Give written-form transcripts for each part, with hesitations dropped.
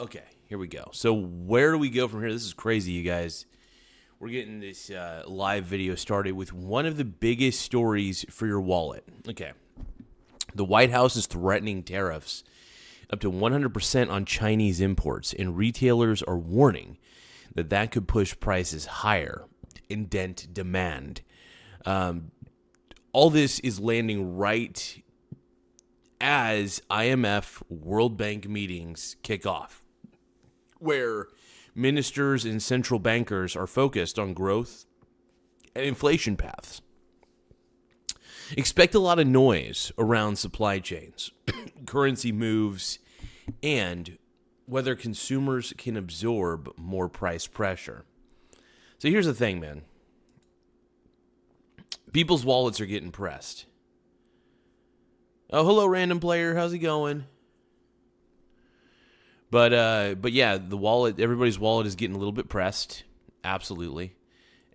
Okay, here we go. So where do we go from here? This is crazy, you guys. We're getting this live video started with one of the biggest stories for your wallet. Okay. The White House is threatening tariffs up to 100% on Chinese imports, and retailers are warning that could push prices higher and dent demand. All this is landing right as IMF World Bank meetings kick off, where ministers and central bankers are focused on growth and inflation paths. Expect a lot of noise around supply chains, currency moves, and whether consumers can absorb more price pressure. So here's the thing, man. People's wallets are getting pressed. Oh, hello, random player. How's it going? But yeah, everybody's wallet is getting a little bit pressed. Absolutely.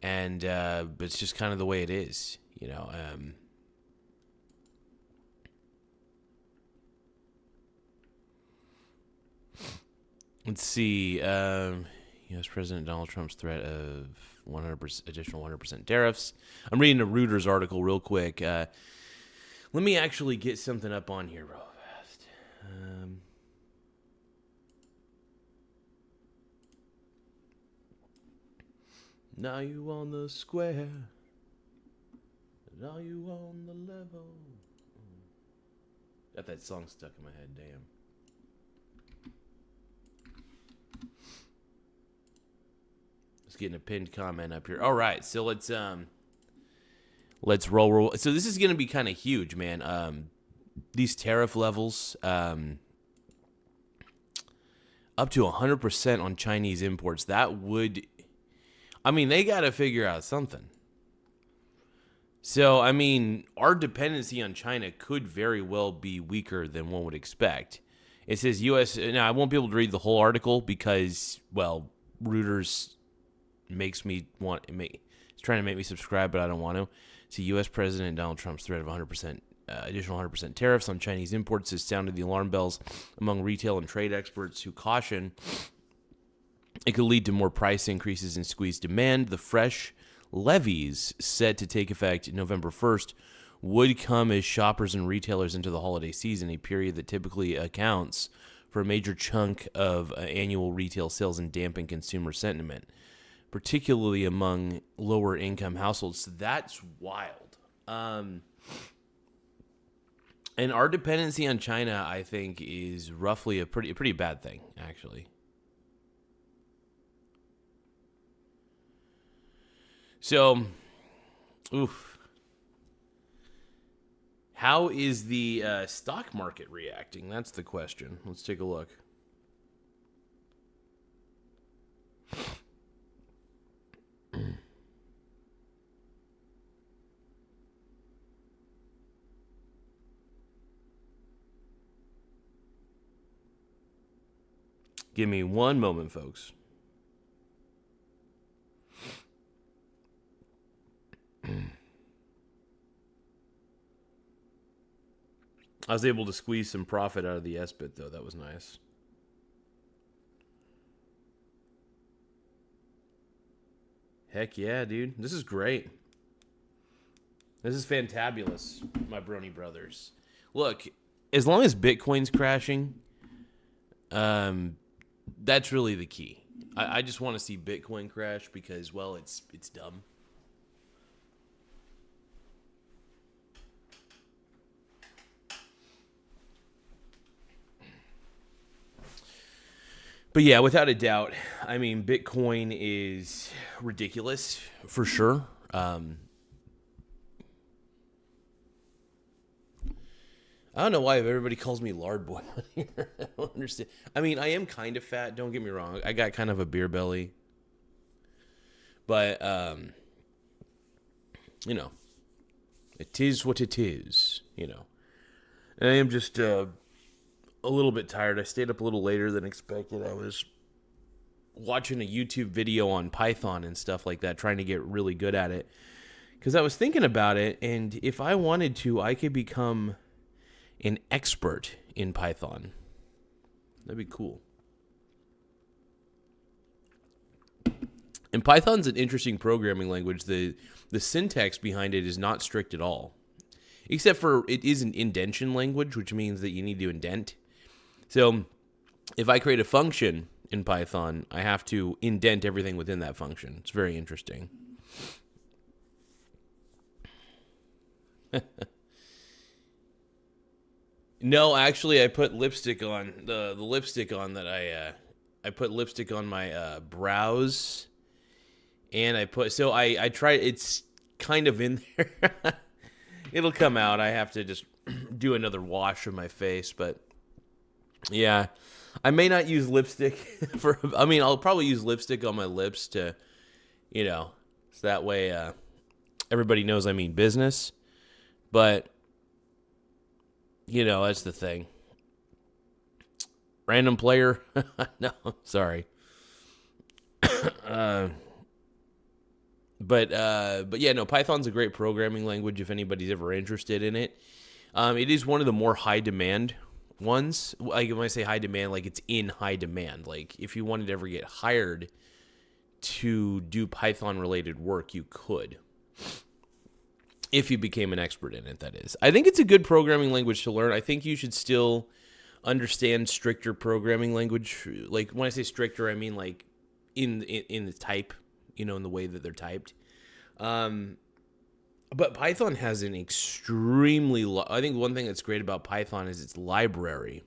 And but it's just kind of the way it is, you know. Let's see. U.S. President Donald Trump's threat of 100% additional 100% tariffs. I'm reading a Reuters article real quick. Let me actually get something up on here real fast. Now you on the square. Now you on the level. Got that song stuck in my head, damn. Just getting a pinned comment up here. All right, so let's roll. So this is going to be kind of huge, man. These tariff levels, up to 100% on Chinese imports. That would, I mean, they got to figure out something. So, I mean, our dependency on China could very well be weaker than one would expect. It says U.S. Now, I won't be able to read the whole article because, well, Reuters makes me it's trying to make me subscribe, but I don't want to. So, U.S. President Donald Trump's threat of 100% additional 100% tariffs on Chinese imports has sounded the alarm bells among retail and trade experts who caution it could lead to more price increases and squeezed demand. The fresh levies set to take effect November 1st would come as shoppers and retailers into the holiday season, a period that typically accounts for a major chunk of annual retail sales and dampen consumer sentiment, particularly among lower income households. So that's wild. And our dependency on China, I think, is roughly a pretty bad thing, actually. So, how is the stock market reacting? That's the question. Let's take a look. Give me one moment, folks. I was able to squeeze some profit out of the S-bit, though. That was nice. Heck yeah, dude. This is great. This is fantabulous, my brony brothers. Look, as long as Bitcoin's crashing, that's really the key. I just want to see Bitcoin crash because, well, it's dumb. But yeah, without a doubt, I mean, Bitcoin is ridiculous for sure. I don't know why everybody calls me lard boy on here. I don't understand. I mean, I am kind of fat. Don't get me wrong. I got kind of a beer belly. But, you know, it is what it is, you know. And I am just a little bit tired. I stayed up a little later than expected. I was watching a YouTube video on Python and stuff like that, trying to get really good at it. Because I was thinking about it, and if I wanted to, I could become an expert in Python. That'd be cool. And Python's an interesting programming language. The syntax behind it is not strict at all. Except for it is an indentation language, which means that you need to indent. So if I create a function in Python, I have to indent everything within that function. It's very interesting. No, actually, I put lipstick on the lipstick on that I put lipstick on my brows, and I tried. It's kind of in there. It'll come out. I have to just do another wash of my face, but yeah, I may not use lipstick for. I mean, I'll probably use lipstick on my lips to, so that way everybody knows I mean business. But that's the thing. Random player? No, sorry. But yeah, no, Python's a great programming language if anybody's ever interested in it. It is one of the more high demand ones. Like when I say high demand, like it's in high demand. Like if you wanted to ever get hired to do Python related work, you could. If you became an expert in it, that is. I think it's a good programming language to learn. I think you should still understand stricter programming language. Like when I say stricter, I mean like in the type, in the way that they're typed. But Python has an extremely I think one thing that's great about Python is its library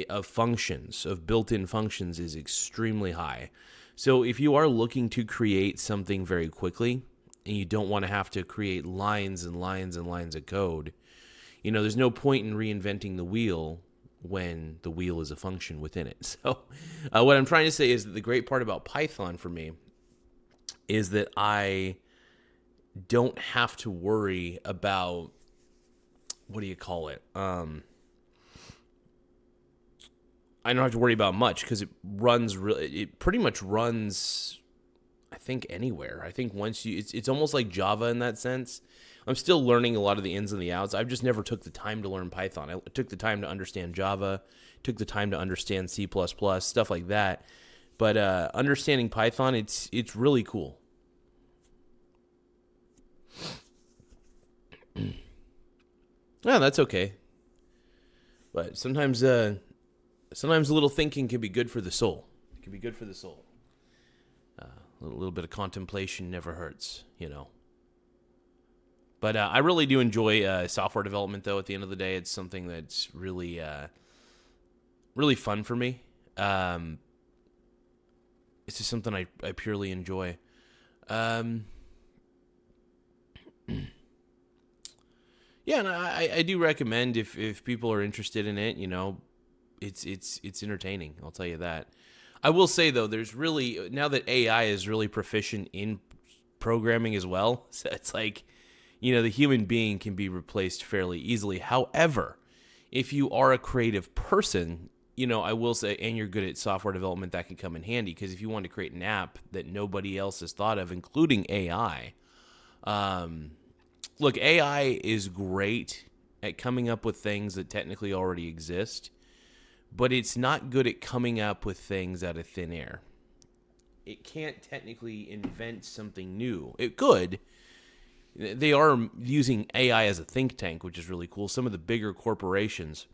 of functions, of built-in functions, is extremely high. So if you are looking to create something very quickly and you don't want to have to create lines and lines and lines of code, there's no point in reinventing the wheel when the wheel is a function within it. So what I'm trying to say is that the great part about Python for me is that I don't have to worry about, what do you call it? I don't have to worry about much because it pretty much runs, I think, anywhere. I think once it's almost like Java in that sense. I'm still learning a lot of the ins and the outs. I've just never took the time to learn Python. I took the time to understand Java, took the time to understand C++, stuff like that. But understanding Python, it's really cool. Yeah, that's okay. But sometimes a little thinking can be good for the soul. It can be good for the soul. A little bit of contemplation never hurts, But I really do enjoy software development, though. At the end of the day, it's something that's really, really fun for me. It's just something I purely enjoy. Yeah, and I do recommend if people are interested in it, it's entertaining. I'll tell you that. I will say though, there's really, now that AI is really proficient in programming as well, so it's like, the human being can be replaced fairly easily. However, if you are a creative person, I will say, and you're good at software development, that can come in handy, because if you want to create an app that nobody else has thought of, including AI, look, AI is great at coming up with things that technically already exist, but it's not good at coming up with things out of thin air. It can't technically invent something new. It could. They are using AI as a think tank, which is really cool. Some of the bigger corporations,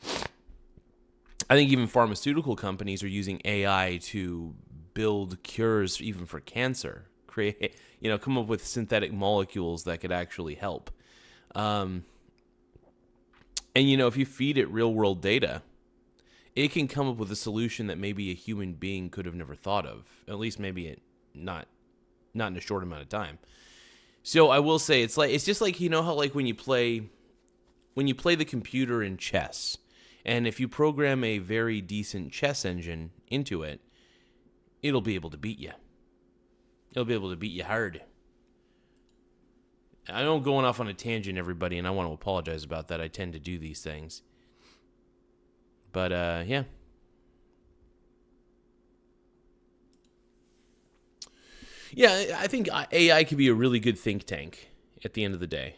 I think even pharmaceutical companies, are using AI to build cures even for cancer. Create, come up with synthetic molecules that could actually help. And if you feed it real world data, it can come up with a solution that maybe a human being could have never thought of. At least maybe not in a short amount of time. So I will say it's just like, how like when you play the computer in chess, and if you program a very decent chess engine into it, it'll be able to beat you. It'll be able to beat you hard. I know I'm going off on a tangent, everybody, and I want to apologize about that. I tend to do these things. But, yeah. Yeah, I think AI could be a really good think tank at the end of the day.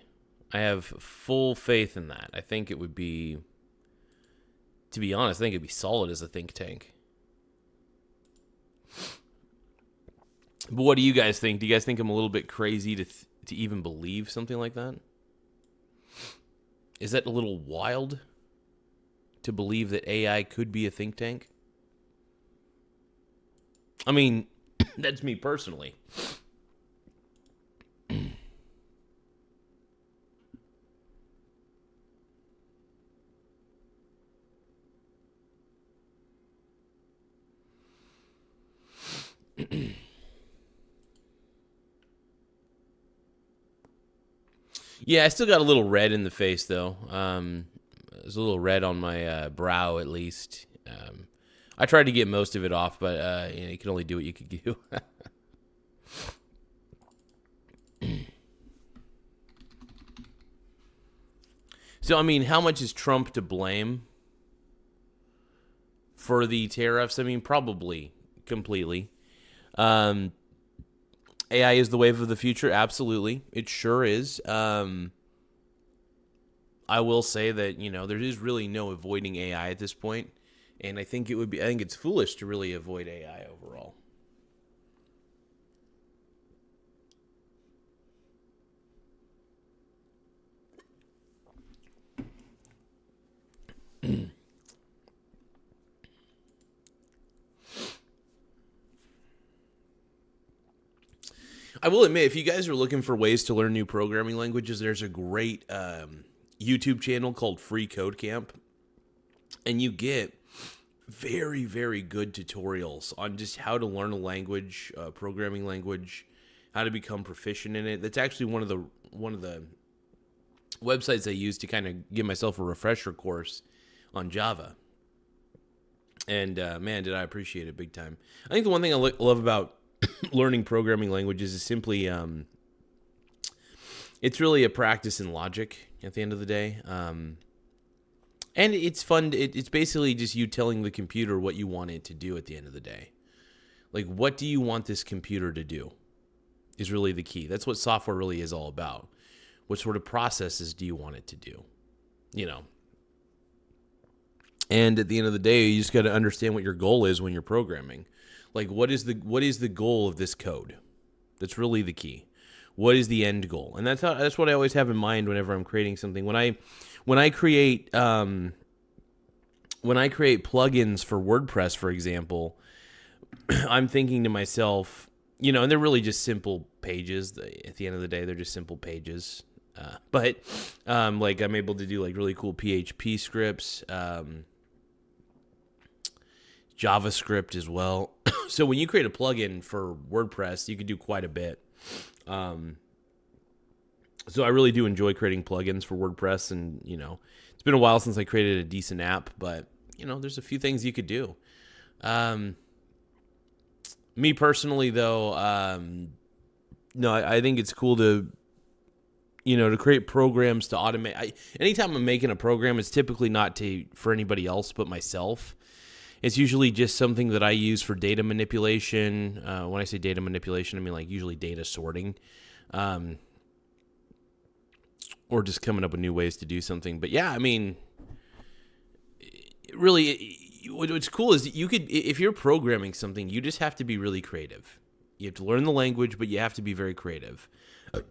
I have full faith in that. I think it would be, to be honest, I think it'd be solid as a think tank. But what do you guys think? Do you guys think I'm a little bit crazy to even believe something like that? Is that a little wild to believe that AI could be a think tank? I mean, that's me personally. Yeah, I still got a little red in the face, though. There's a little red on my brow, at least. I tried to get most of it off, but you can only do what you could do. So, I mean, how much is Trump to blame for the tariffs? I mean, probably completely. AI is the wave of the future. Absolutely. It sure is. I will say that, there is really no avoiding AI at this point. And I think I think it's foolish to really avoid AI overall. I will admit, if you guys are looking for ways to learn new programming languages, there's a great YouTube channel called Free Code Camp. And you get very, very good tutorials on just how to learn a language, programming language, how to become proficient in it. That's actually one of the websites I use to kind of give myself a refresher course on Java. And man, did I appreciate it big time. I think the one thing I love about learning programming languages is simply it's really a practice in logic at the end of the day. And it's fun. It's basically just you telling the computer what you want it to do at the end of the day. Like, what do you want this computer to do is really the key. That's what software really is all about. What sort of processes do you want it to do? And at the end of the day, you just got to understand what your goal is when you're programming. Like, what is the goal of this code? That's really the key. What is the end goal? And that's what I always have in mind whenever I'm creating something. When I create plugins for WordPress, for example, I'm thinking to myself, and they're really just simple pages. At the end of the day, they're just simple pages. But like I'm able to do like really cool PHP scripts, JavaScript as well. So when you create a plugin for WordPress, you can do quite a bit. So I really do enjoy creating plugins for WordPress, and it's been a while since I created a decent app, but there's a few things you could do. Me personally, though, no, I think it's cool to create programs to automate. Anytime I'm making a program, it's typically not for anybody else but myself. It's usually just something that I use for data manipulation. When I say data manipulation, I mean like usually data sorting, or just coming up with new ways to do something. But yeah, I mean, really, what's cool is if you're programming something, you just have to be really creative. You have to learn the language, but you have to be very creative.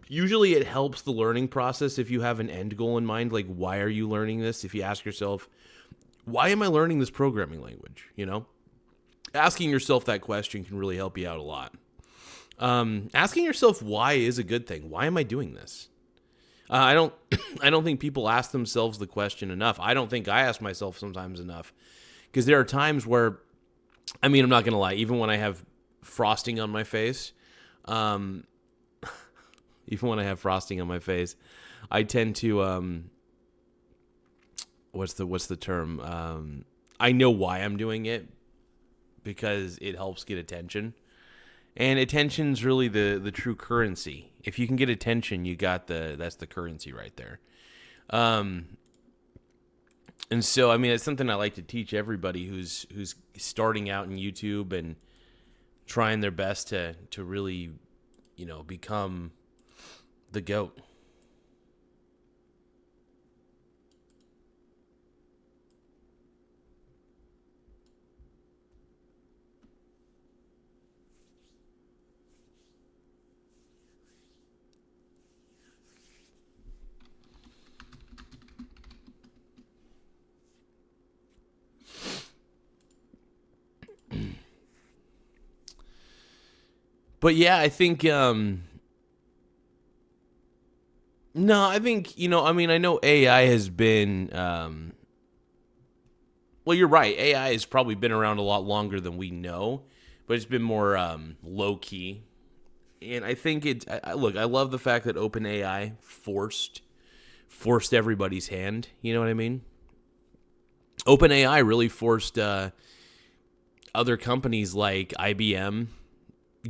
Usually it helps the learning process if you have an end goal in mind, like why are you learning this? If you ask yourself, why am I learning this programming language? Asking yourself that question can really help you out a lot. Asking yourself why is a good thing. Why am I doing this? I don't think people ask themselves the question enough. I don't think I ask myself sometimes enough, because there are times where, I mean, I'm not going to lie, even when I have frosting on my face, I tend to, what's the term? I know why I'm doing it, because it helps get attention. And attention's really the true currency. If you can get attention, that's the currency right there. And so, I mean, it's something I like to teach everybody who's starting out in YouTube and trying their best to really, become the GOAT. But yeah, I think no, I think, I mean, I know AI has been well, you're right. AI has probably been around a lot longer than we know, but it's been more low key. And I think look, I love the fact that OpenAI forced everybody's hand. You know what I mean? OpenAI really forced other companies like IBM,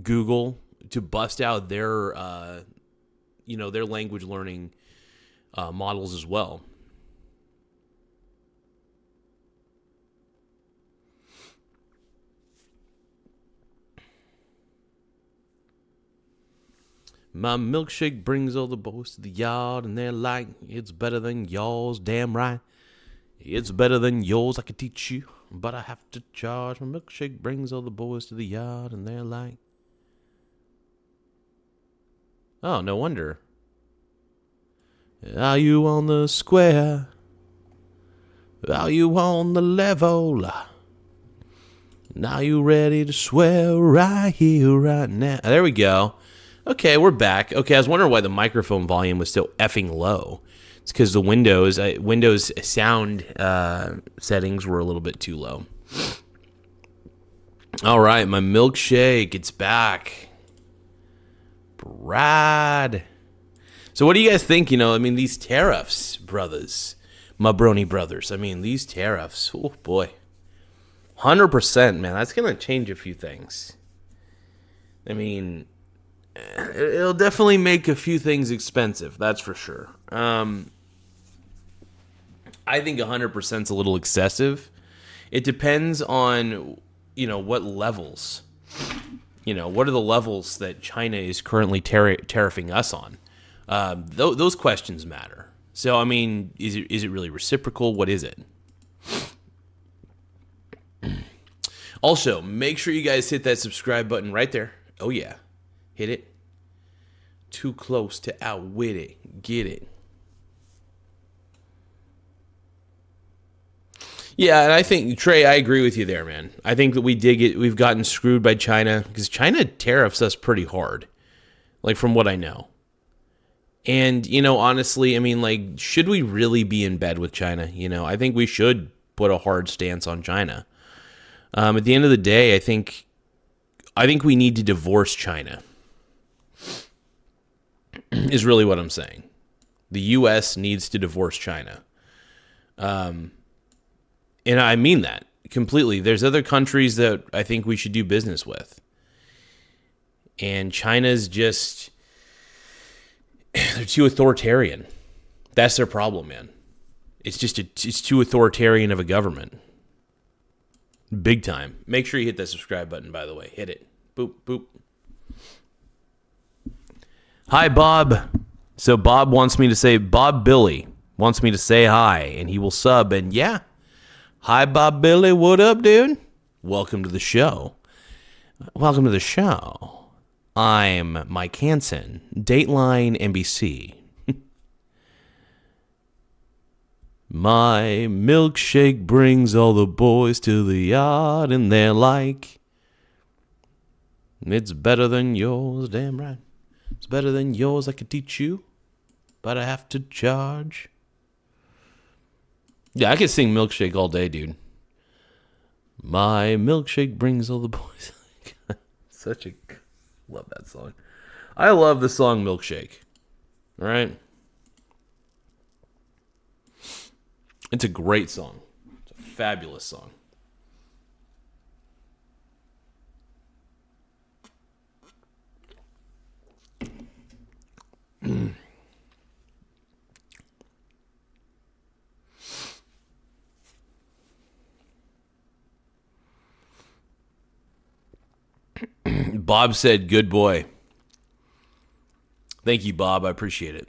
Google to bust out their language learning models as well. My milkshake brings all the boys to the yard, and they're like, it's better than yours, damn right. It's better than yours, I could teach you, but I have to charge. My milkshake brings all the boys to the yard, and they're like, oh, no wonder. Are you on the square? Are you on the level? Are you ready to swear right here, right now? There we go. Okay, we're back. Okay, I was wondering why the microphone volume was so effing low. It's because the Windows sound settings were a little bit too low. All right, my milkshake, it's back. Brad. So what do you guys think? I mean, these tariffs, brothers, my brony brothers. I mean, these tariffs, oh boy. 100%, man. That's going to change a few things. I mean, it'll definitely make a few things expensive. That's for sure. I think 100% is a little excessive. It depends on, what levels. What are the levels that China is currently tariffing us on? Those questions matter. So, I mean, is it really reciprocal? What is it? Also, make sure you guys hit that subscribe button right there. Oh, yeah. Hit it. Too close to outwit it. Get it. Yeah, and I think, Trey, I agree with you there, man. I think that we've gotten screwed by China because China tariffs us pretty hard, like from what I know. And, honestly, I mean, like, should we really be in bed with China? I think we should put a hard stance on China. At the end of the day, I think we need to divorce China, is really what I'm saying. The U.S. needs to divorce China. And I mean that completely. There's other countries that I think we should do business with. And China's just, they're too authoritarian. That's their problem, man. It's too authoritarian of a government. Big time. Make sure you hit that subscribe button, by the way. Hit it. Boop, boop. Hi, Bob. So Bob Billy wants me to say hi, and he will sub, and yeah. Hi, Bob Billy. What up, dude? Welcome to the show. Welcome to the show. I'm Mike Hansen, Dateline NBC. My milkshake brings all the boys to the yard, and they're like, it's better than yours, damn right. It's better than yours, I could teach you, but I have to charge. Yeah, I could sing Milkshake all day, dude. My milkshake brings all the boys. Love that song. I love the song Milkshake. All right? It's a great song. It's a fabulous song. Bob said, good boy. Thank you, Bob. I appreciate it.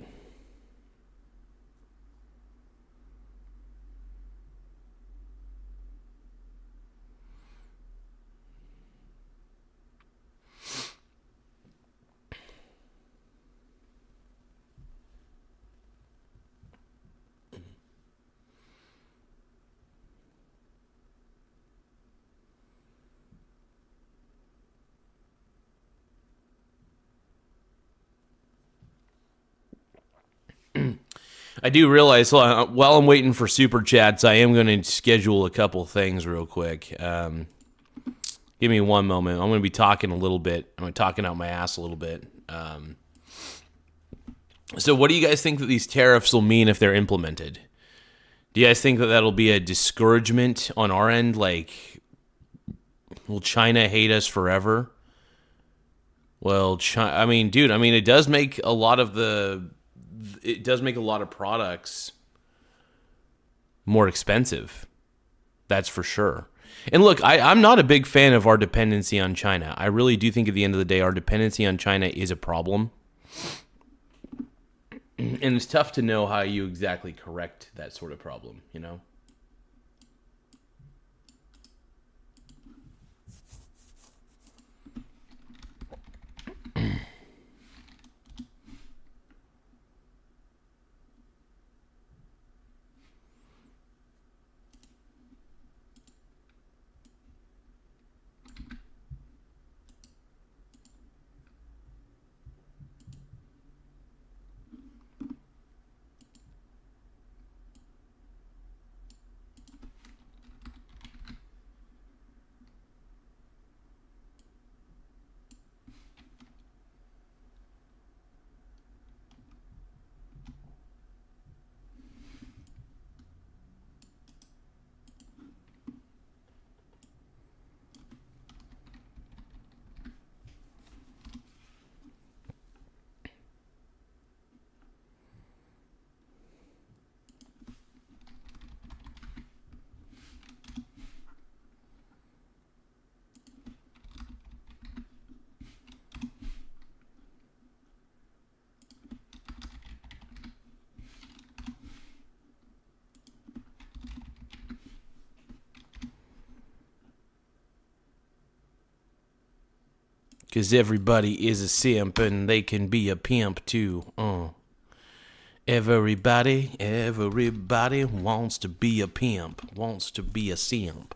I do realize while I'm waiting for super chats, I am going to schedule a couple things real quick. Give me one moment. I'm going to be talking a little bit. I'm talking out my ass a little bit. So what do you guys think that these tariffs will mean if they're implemented? Do you guys think that that'll be a discouragement on our end? Like, will China hate us forever? Well, it does make a lot of products more expensive. That's for sure. And look, I'm not a big fan of our dependency on China. I really do think at the end of the day, our dependency on China is a problem. And it's tough to know how you exactly correct that sort of problem, you know? Because everybody is a simp and they can be a pimp too. Everybody wants to be a pimp, wants to be a simp.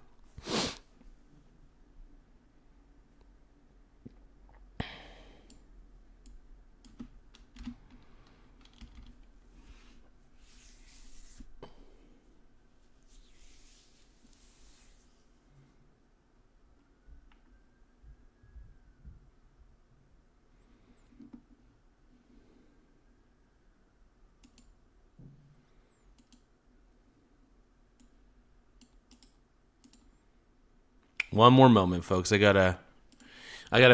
One more moment, folks. I gotta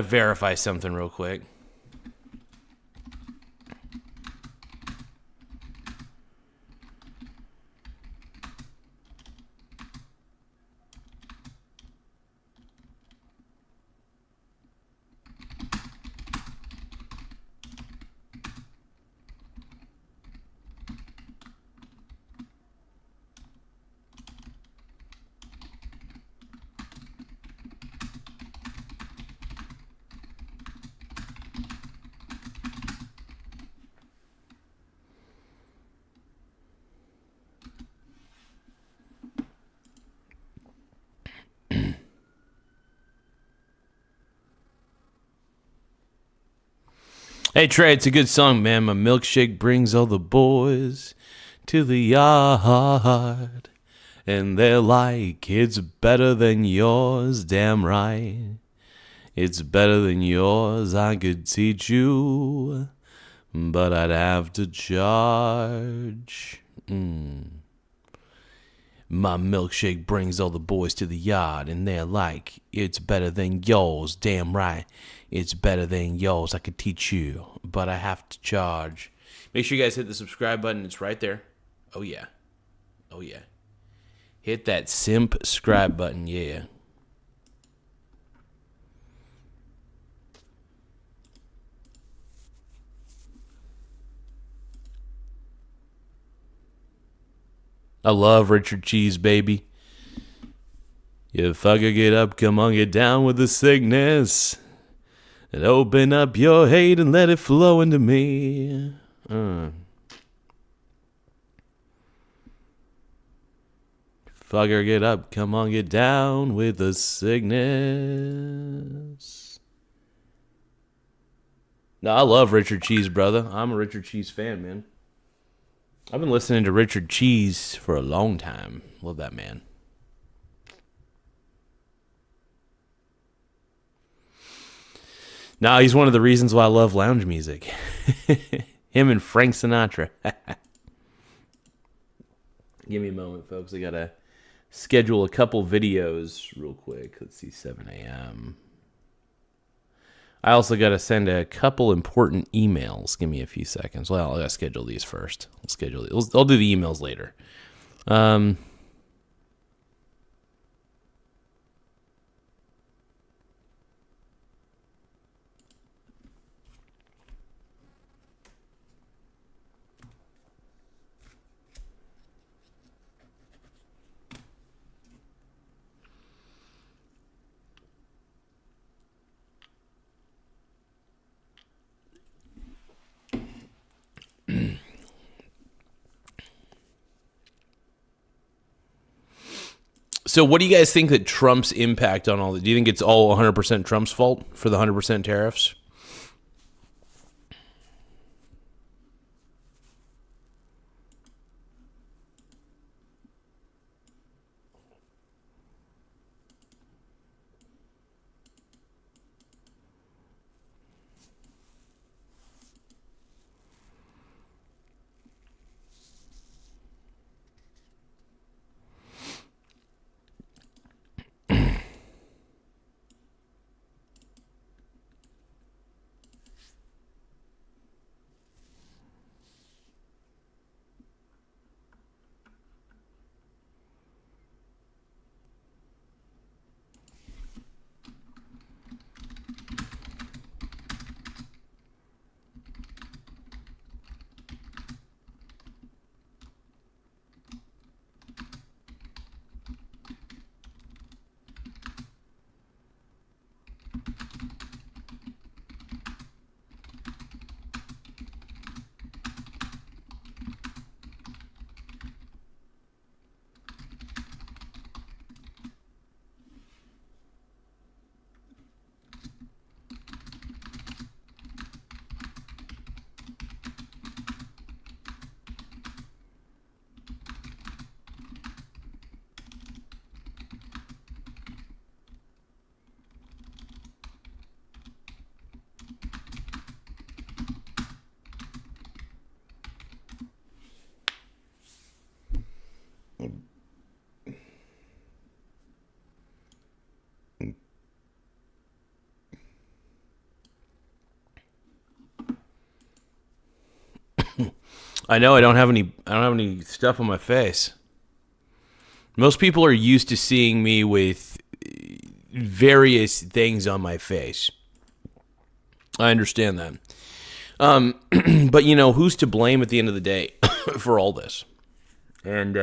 verify something real quick. Hey, Trey, it's a good song, man. My milkshake brings all the boys to the yard. And they're like, it's better than yours, damn right. It's better than yours, I could teach you, but I'd have to charge. My milkshake brings all the boys to the yard, and they're like, it's better than yours, damn right. It's better than yours, I could teach you, but I have to charge. Make sure you guys hit the subscribe button, it's right there. Oh yeah. Oh yeah. Hit that simp subscribe button, yeah. I love Richard Cheese, baby. You fucker, get up, come on, get down with the sickness. And open up your hate and let it flow into me. Fucker, get up, come on, get down with the sickness. No, I love Richard Cheese, brother. I'm a Richard Cheese fan, man. I've been listening to Richard Cheese for a long time. Love that man. Nah, he's one of the reasons why I love lounge music. Him and Frank Sinatra. Give me a moment, folks. I gotta schedule a couple videos real quick. Let's see, 7 a.m. I also gotta send a couple important emails. Give me a few seconds. Well, I gotta schedule these first. I'll do the emails later. So what do you guys think that Trump's impact on all that? Do you think it's all 100% Trump's fault for the 100% tariffs? I know I don't have any stuff on my face. Most people are used to seeing me with various things on my face. I understand that. But you know, who's to blame at the end of the day for all this? And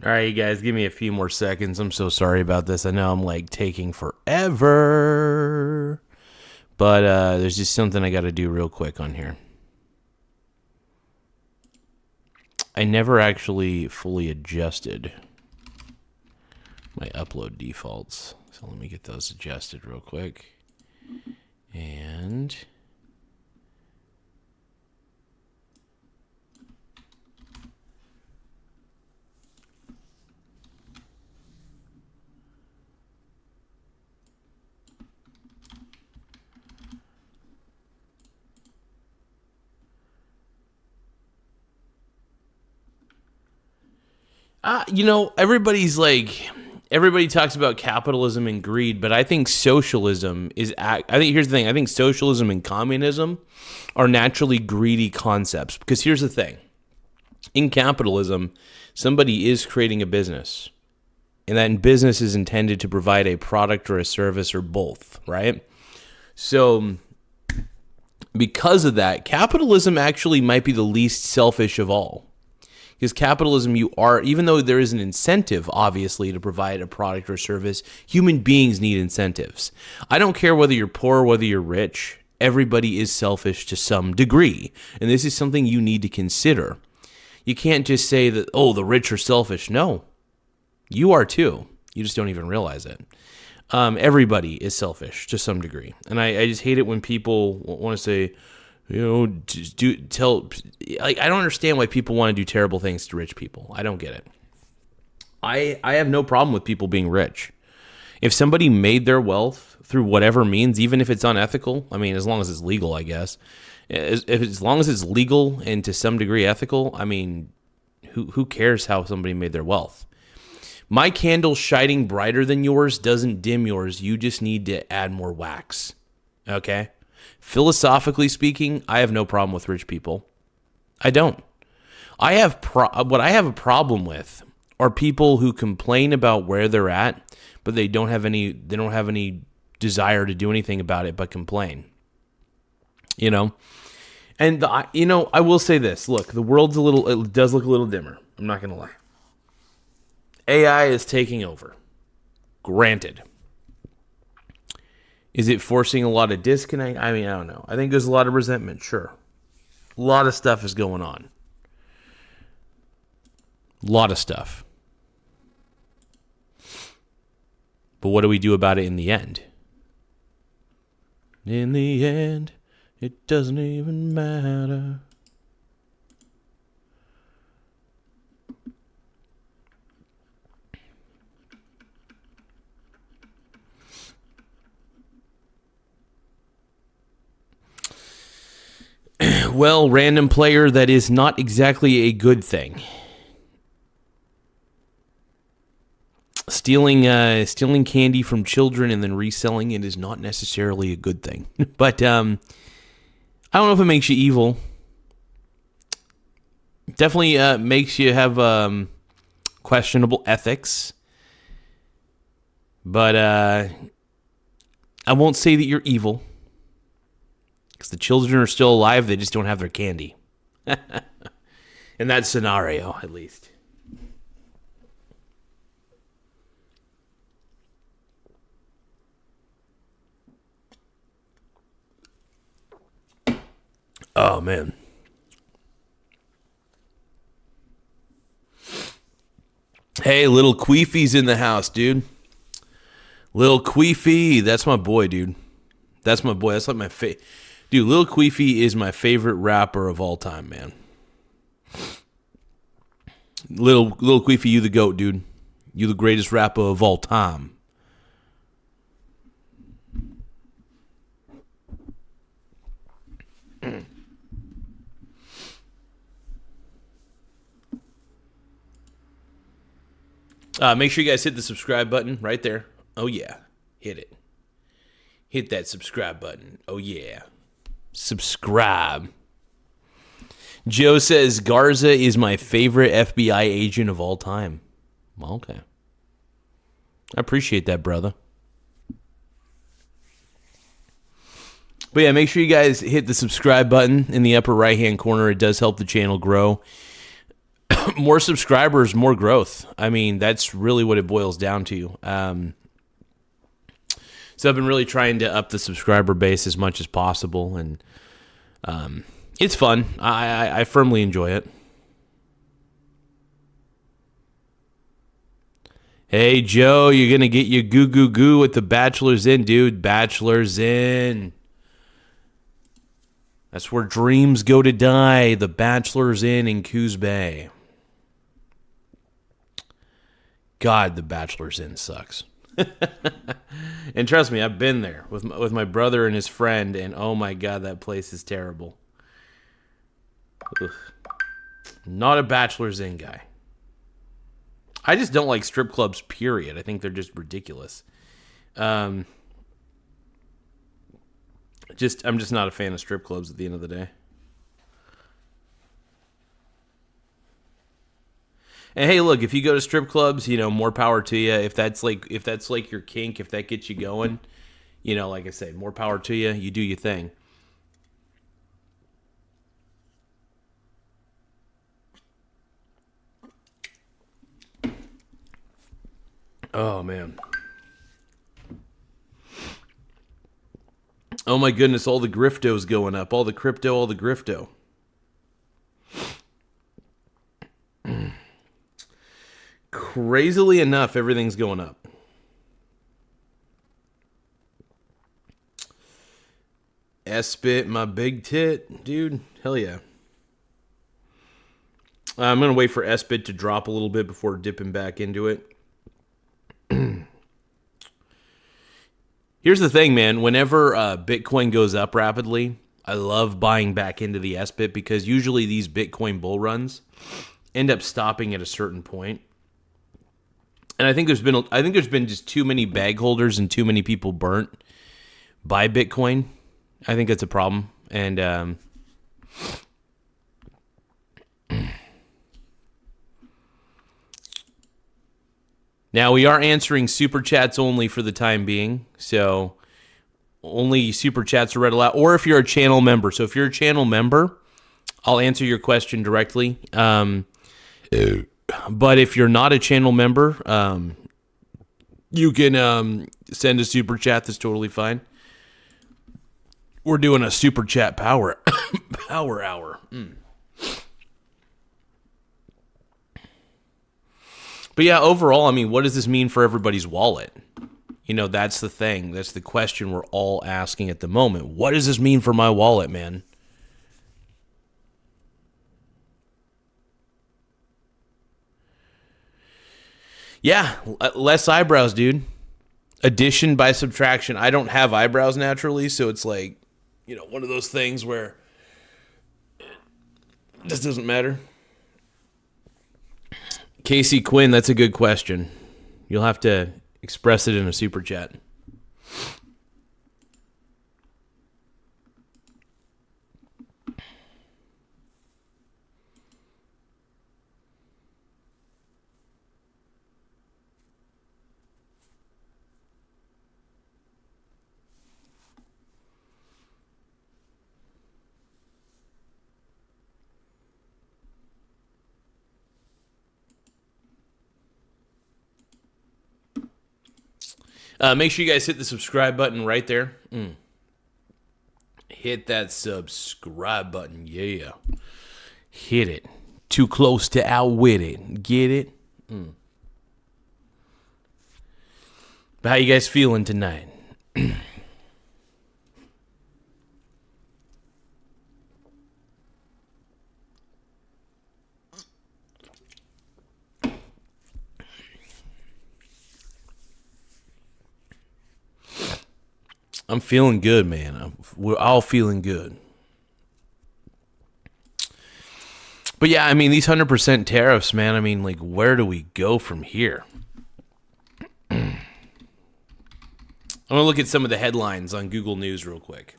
all right, you guys, give me a few more seconds. I'm so sorry about this. I know I'm like taking forever, but there's just something I got to do real quick on here. I never actually fully adjusted my upload defaults, so let me get those adjusted real quick. And Everybody talks about capitalism and greed, but I think socialism is. I think here's the thing. I think socialism and communism are naturally greedy concepts because here's the thing. In capitalism, somebody is creating a business, and that business is intended to provide a product or a service or both, right? So because of that, capitalism actually might be the least selfish of all. Because capitalism, even though there is an incentive, obviously, to provide a product or service, human beings need incentives. I don't care whether you're poor or whether you're rich. Everybody is selfish to some degree. And this is something you need to consider. You can't just say that, oh, the rich are selfish. No, you are too. You just don't even realize it. Everybody is selfish to some degree. And I just hate it when people want to say, just I don't understand why people want to do terrible things to rich people. I don't get it. I have no problem with people being rich. If somebody made their wealth through whatever means, even if it's unethical, I mean, as long as it's legal, I guess. As long as it's legal and to some degree ethical, I mean, who cares how somebody made their wealth? My candle shining brighter than yours doesn't dim yours. You just need to add more wax. Okay? Philosophically speaking, I have no problem with rich people. I don't. What I have a problem with are people who complain about where they're at, but they don't have any desire to do anything about it but complain. And I will say this. Look, the world's it does look a little dimmer. I'm not going to lie. AI is taking over. Granted. Is it forcing a lot of disconnect? I mean, I don't know. I think there's a lot of resentment, sure. A lot of stuff is going on. A lot of stuff. But what do we do about it in the end? In the end, it doesn't even matter. Well, random player, that is not exactly a good thing. Stealing candy from children and then reselling it is not necessarily a good thing. But I don't know if it makes you evil. Definitely makes you have questionable ethics. But I won't say that you're evil. Because the children are still alive, they just don't have their candy. In that scenario, at least. Oh, man. Hey, little Queefy's in the house, dude. Lil Queefy, that's my boy, dude. That's my boy. That's like my favorite. Dude, Lil Queefy is my favorite rapper of all time, man. Lil Queefy, you the GOAT, dude. You the greatest rapper of all time. Make sure you guys hit the subscribe button right there. Oh, yeah. Hit it. Hit that subscribe button. Oh, yeah. Subscribe. Joe says Garza is my favorite FBI agent of all time. Well, okay. I appreciate that, brother. But yeah, make sure you guys hit the subscribe button in the upper right-hand corner. It does help the channel grow. More subscribers, more growth. I mean, that's really what it boils down to. So I've been really trying to up the subscriber base as much as possible, and it's fun. I firmly enjoy it. Hey, Joe, you're going to get your goo with the Bachelor's In, dude. Bachelor's In. That's where dreams go to die. The Bachelor's in Coos Bay. God, the Bachelor's Inn sucks. And trust me, I've been there with my brother and his friend, and oh my God, that place is terrible. Ugh. Not a Bachelor's Inn guy. I just don't like strip clubs, period. I think they're just ridiculous. I'm just not a fan of strip clubs at the end of the day. And hey, look, if you go to strip clubs, more power to you. If that's like your kink, if that gets you going, like I say, more power to you. You do your thing. Oh, man. Oh, my goodness. All the grifto's going up. All the crypto, all the grifto. Crazily enough, everything's going up. S-Bit, my big tit. Dude, hell yeah. I'm going to wait for S-Bit to drop a little bit before dipping back into it. Here's the thing, man. Whenever Bitcoin goes up rapidly, I love buying back into the S-Bit because usually these Bitcoin bull runs end up stopping at a certain point. And I think there's been just too many bag holders and too many people burnt by Bitcoin. I think that's a problem. And now we are answering super chats only for the time being. So only super chats are read aloud, or if you're a channel member. So if you're a channel member, I'll answer your question directly. But if you're not a channel member, you can send a super chat. That's totally fine. We're doing a super chat power hour. But yeah, overall, I mean, what does this mean for everybody's wallet? That's the thing. That's the question we're all asking at the moment. What does this mean for my wallet, man? Yeah, less eyebrows, dude. Addition by subtraction. I don't have eyebrows naturally, so it's like, one of those things where it just doesn't matter. Casey Quinn, that's a good question. You'll have to express it in a super chat. Make sure you guys hit the subscribe button right there. Hit that subscribe button. Yeah. Hit it. Too close to outwit it. Get it? But how you guys feeling tonight? I'm feeling good, man. We're all feeling good. But yeah, I mean, these 100% tariffs, man, I mean, like, where do we go from here? I'm going to look at some of the headlines on Google News real quick.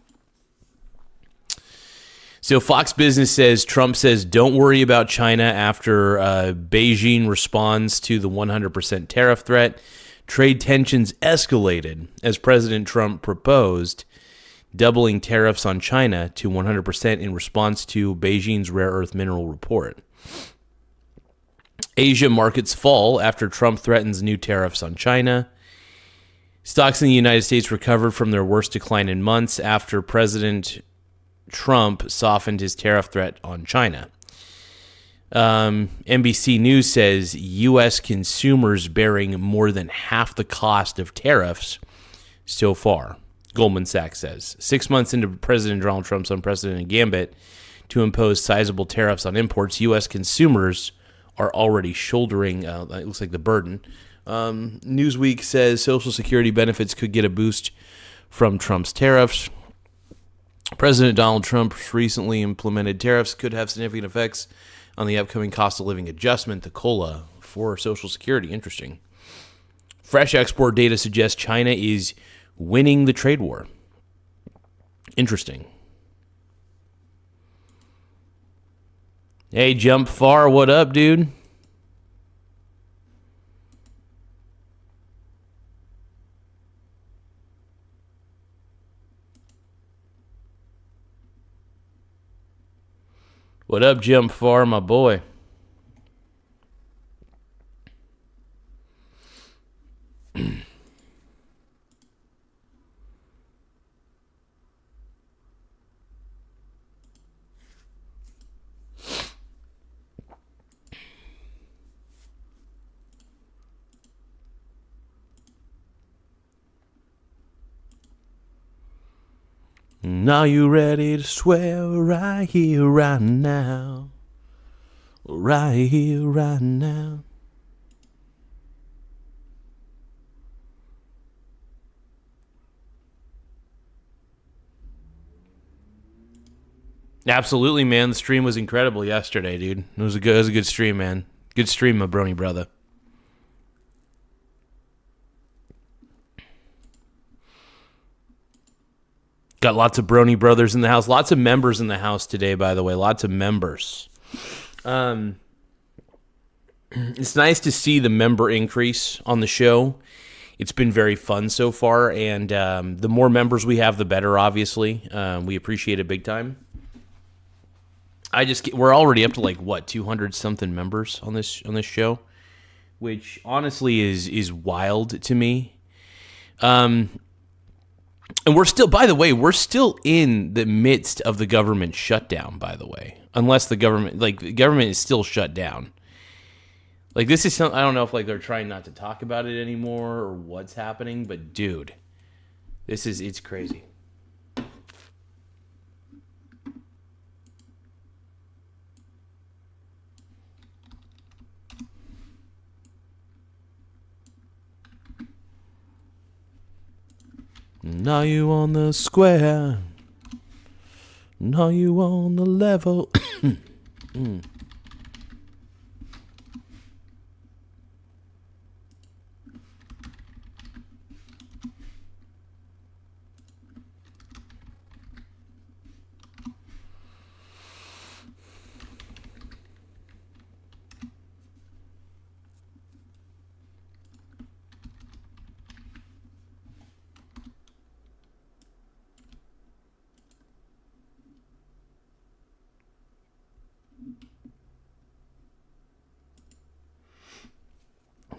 So Fox Business says, Trump says, don't worry about China after Beijing responds to the 100% tariff threat. Trade tensions escalated as President Trump proposed doubling tariffs on China to 100% in response to Beijing's rare earth mineral report. Asia markets fall after Trump threatens new tariffs on China. Stocks in the United States recovered from their worst decline in months after President Trump softened his tariff threat on China. NBC News says U.S. consumers bearing more than half the cost of tariffs so far, Goldman Sachs says. 6 months into President Donald Trump's unprecedented gambit to impose sizable tariffs on imports, U.S. consumers are already shouldering, it looks like, the burden. Newsweek says Social Security benefits could get a boost from Trump's tariffs. President Donald Trump's recently implemented tariffs could have significant effects on the upcoming cost of living adjustment, the COLA, for Social Security. Interesting. Fresh export data suggests China is winning the trade war. Interesting. Hey, Jump Far, what up, dude? What up, Jump Far, my boy? Are you ready to swear right here, right now? Right here, right now. Absolutely, man. The stream was incredible yesterday, dude. It was a good stream, man. Good stream, my brony brother. Got lots of brony brothers in the house. Lots of members in the house today, by the way. Lots of members. It's nice to see the member increase on the show. It's been very fun so far, and the more members we have, the better, obviously. We appreciate it big time. We're already up to 200-something members on this show, which honestly is wild to me. And we're still, by the way, in the midst of the government shutdown, by the way. Unless the government is still shut down. This is something, I don't know if they're trying not to talk about it anymore or what's happening, but dude, it's crazy. Now you on the square. Now you on the level.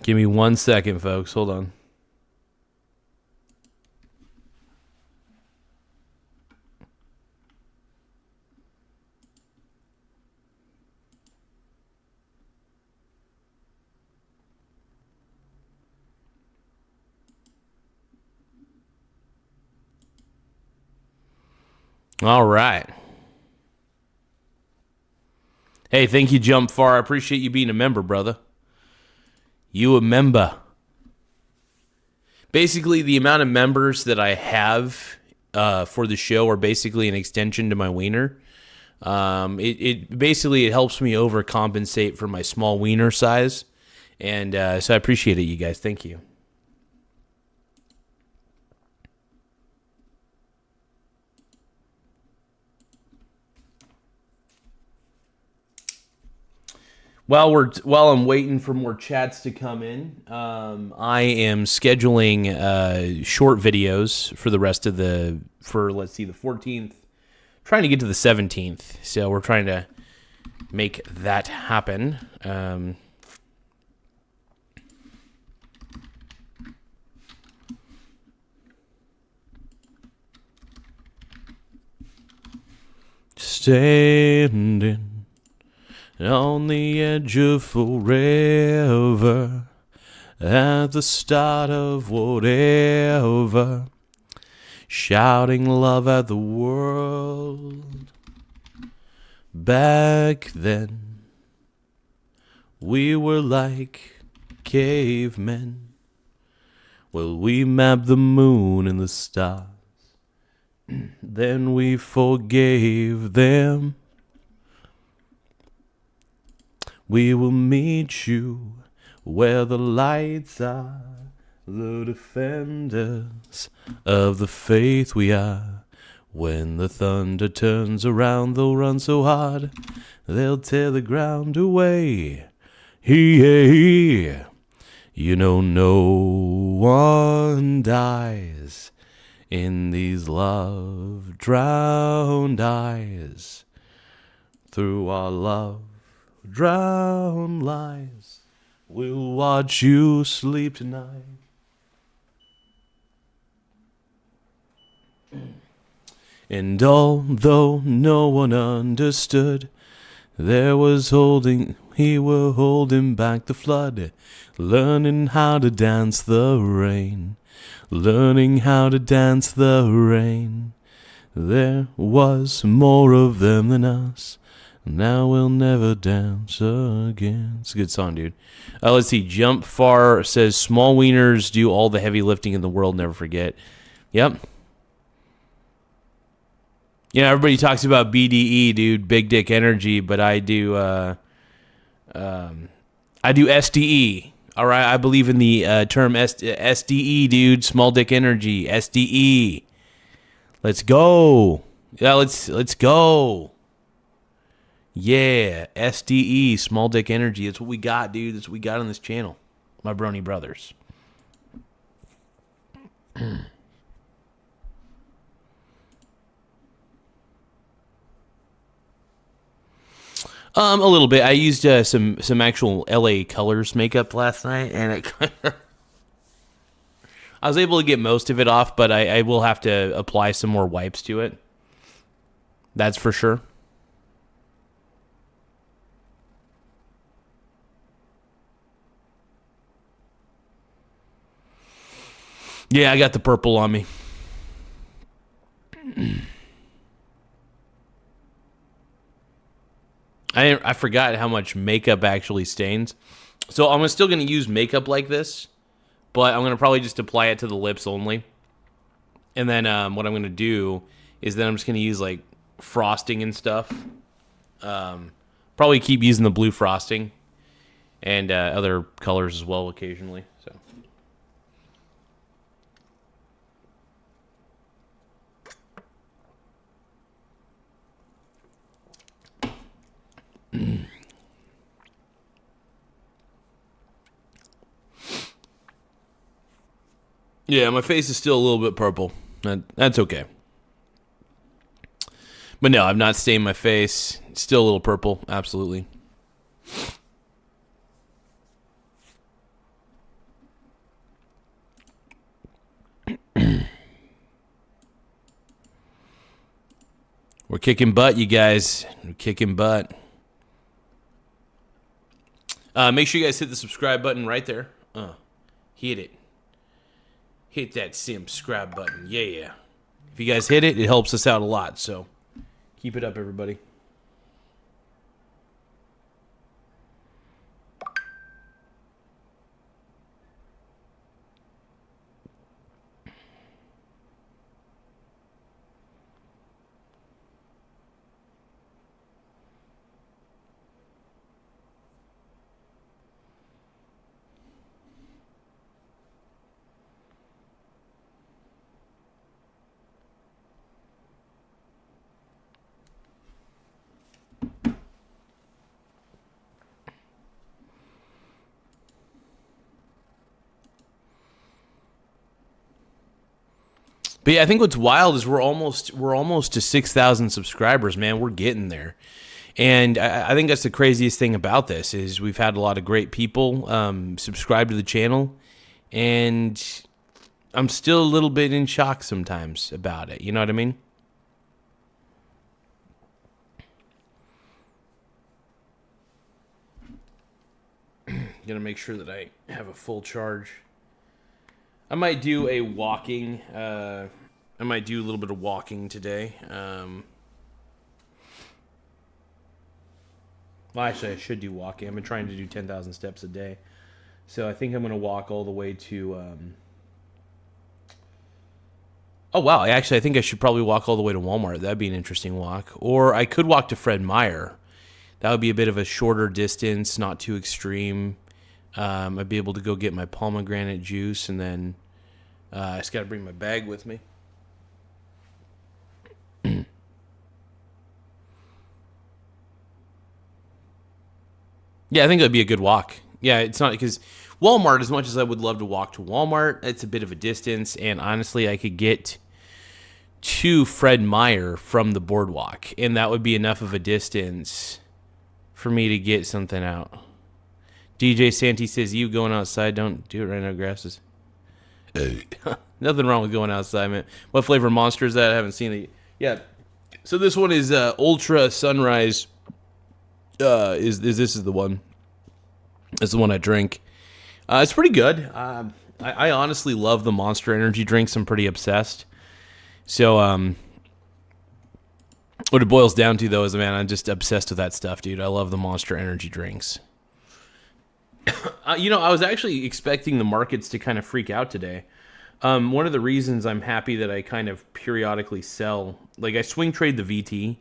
Give me 1 second, folks. Hold on. All right. Hey, thank you, Jump Far. I appreciate you being a member, brother. You a member. Basically, the amount of members that I have for the show are basically an extension to my wiener. It helps me overcompensate for my small wiener size. And so I appreciate it, you guys. Thank you. While I'm waiting for more chats to come in, I am scheduling short videos for the rest of the 14th, trying to get to the 17th. So we're trying to make that happen. Standing on the edge of forever, at the start of whatever, shouting love at the world. Back then, we were like cavemen. Well, we mapped the moon and the stars, then we forgave them. We will meet you where the lights are, the defenders of the faith we are. When the thunder turns around, they'll run so hard, they'll tear the ground away. Hey, you know no one dies in these love-drowned eyes. Through our love-drowned lives, we'll watch you sleep tonight. And although no one understood, he were holding back the flood, learning how to dance the rain, learning how to dance the rain. There was more of them than us. Now we'll never dance again. It's a good song, dude. Let's see. Jump Far says, small wieners do all the heavy lifting in the world. Never forget. Yep. Yeah, everybody talks about BDE, dude. Big dick energy, but I do SDE. All right, I believe in the term SDE, dude. Small dick energy. SDE. Let's go. Yeah, let's go. Yeah, SDE, small dick energy. That's what we got, dude. That's what we got on this channel. My brony brothers. A little bit. I used some actual LA Colors makeup last night, and I was able to get most of it off, but I will have to apply some more wipes to it. That's for sure. Yeah, I got the purple on me. I forgot how much makeup actually stains. So I'm still going to use makeup like this, but I'm going to probably just apply it to the lips only. And then what I'm going to do is then I'm just going to use like frosting and stuff. Probably keep using the blue frosting and other colors as well occasionally. So. Yeah, my face is still a little bit purple. That's okay. But no, I've not stained my face. It's still a little purple, absolutely. We're kicking butt, you guys. We're kicking butt. Make sure you guys hit the subscribe button right there. Hit it. Hit that subscribe button. Yeah. If you guys hit it, it helps us out a lot. So keep it up, everybody. But yeah, I think what's wild is we're almost to 6,000 subscribers, man. We're getting there. And I think that's the craziest thing about this is we've had a lot of great people subscribe to the channel, and I'm still a little bit in shock sometimes about it. You know what I mean? Gonna make sure that I have a full charge. I might do a walking. I might do a little bit of walking today. Well, actually, I should do walking. I've been trying to do 10,000 steps a day. So I think I'm going to walk all the way to... Oh, wow. Actually, I think I should probably walk all the way to Walmart. That'd be an interesting walk. Or I could walk to Fred Meyer. That would be a bit of a shorter distance, not too extreme. I'd be able to go get my pomegranate juice, and then I just got to bring my bag with me. Yeah, I think that'd be a good walk. Yeah, it's not because Walmart, as much as I would love to walk to Walmart, it's a bit of a distance, and honestly, I could get to Fred Meyer from the boardwalk, and that would be enough of a distance for me to get something out. DJ Santee says, you going outside, don't do it right now, grasses. Nothing wrong with going outside, man. What flavor Monster is that? I haven't seen it. Yeah. So this one is Ultra Sunrise. This is the one. This is the one I drink. It's pretty good. I honestly love the Monster Energy drinks. I'm pretty obsessed. So what it boils down to, though, is, man, I'm just obsessed with that stuff, dude. I love the Monster Energy drinks. I was actually expecting the markets to kind of freak out today. One of the reasons I'm happy that I kind of periodically sell, like I swing trade the VT.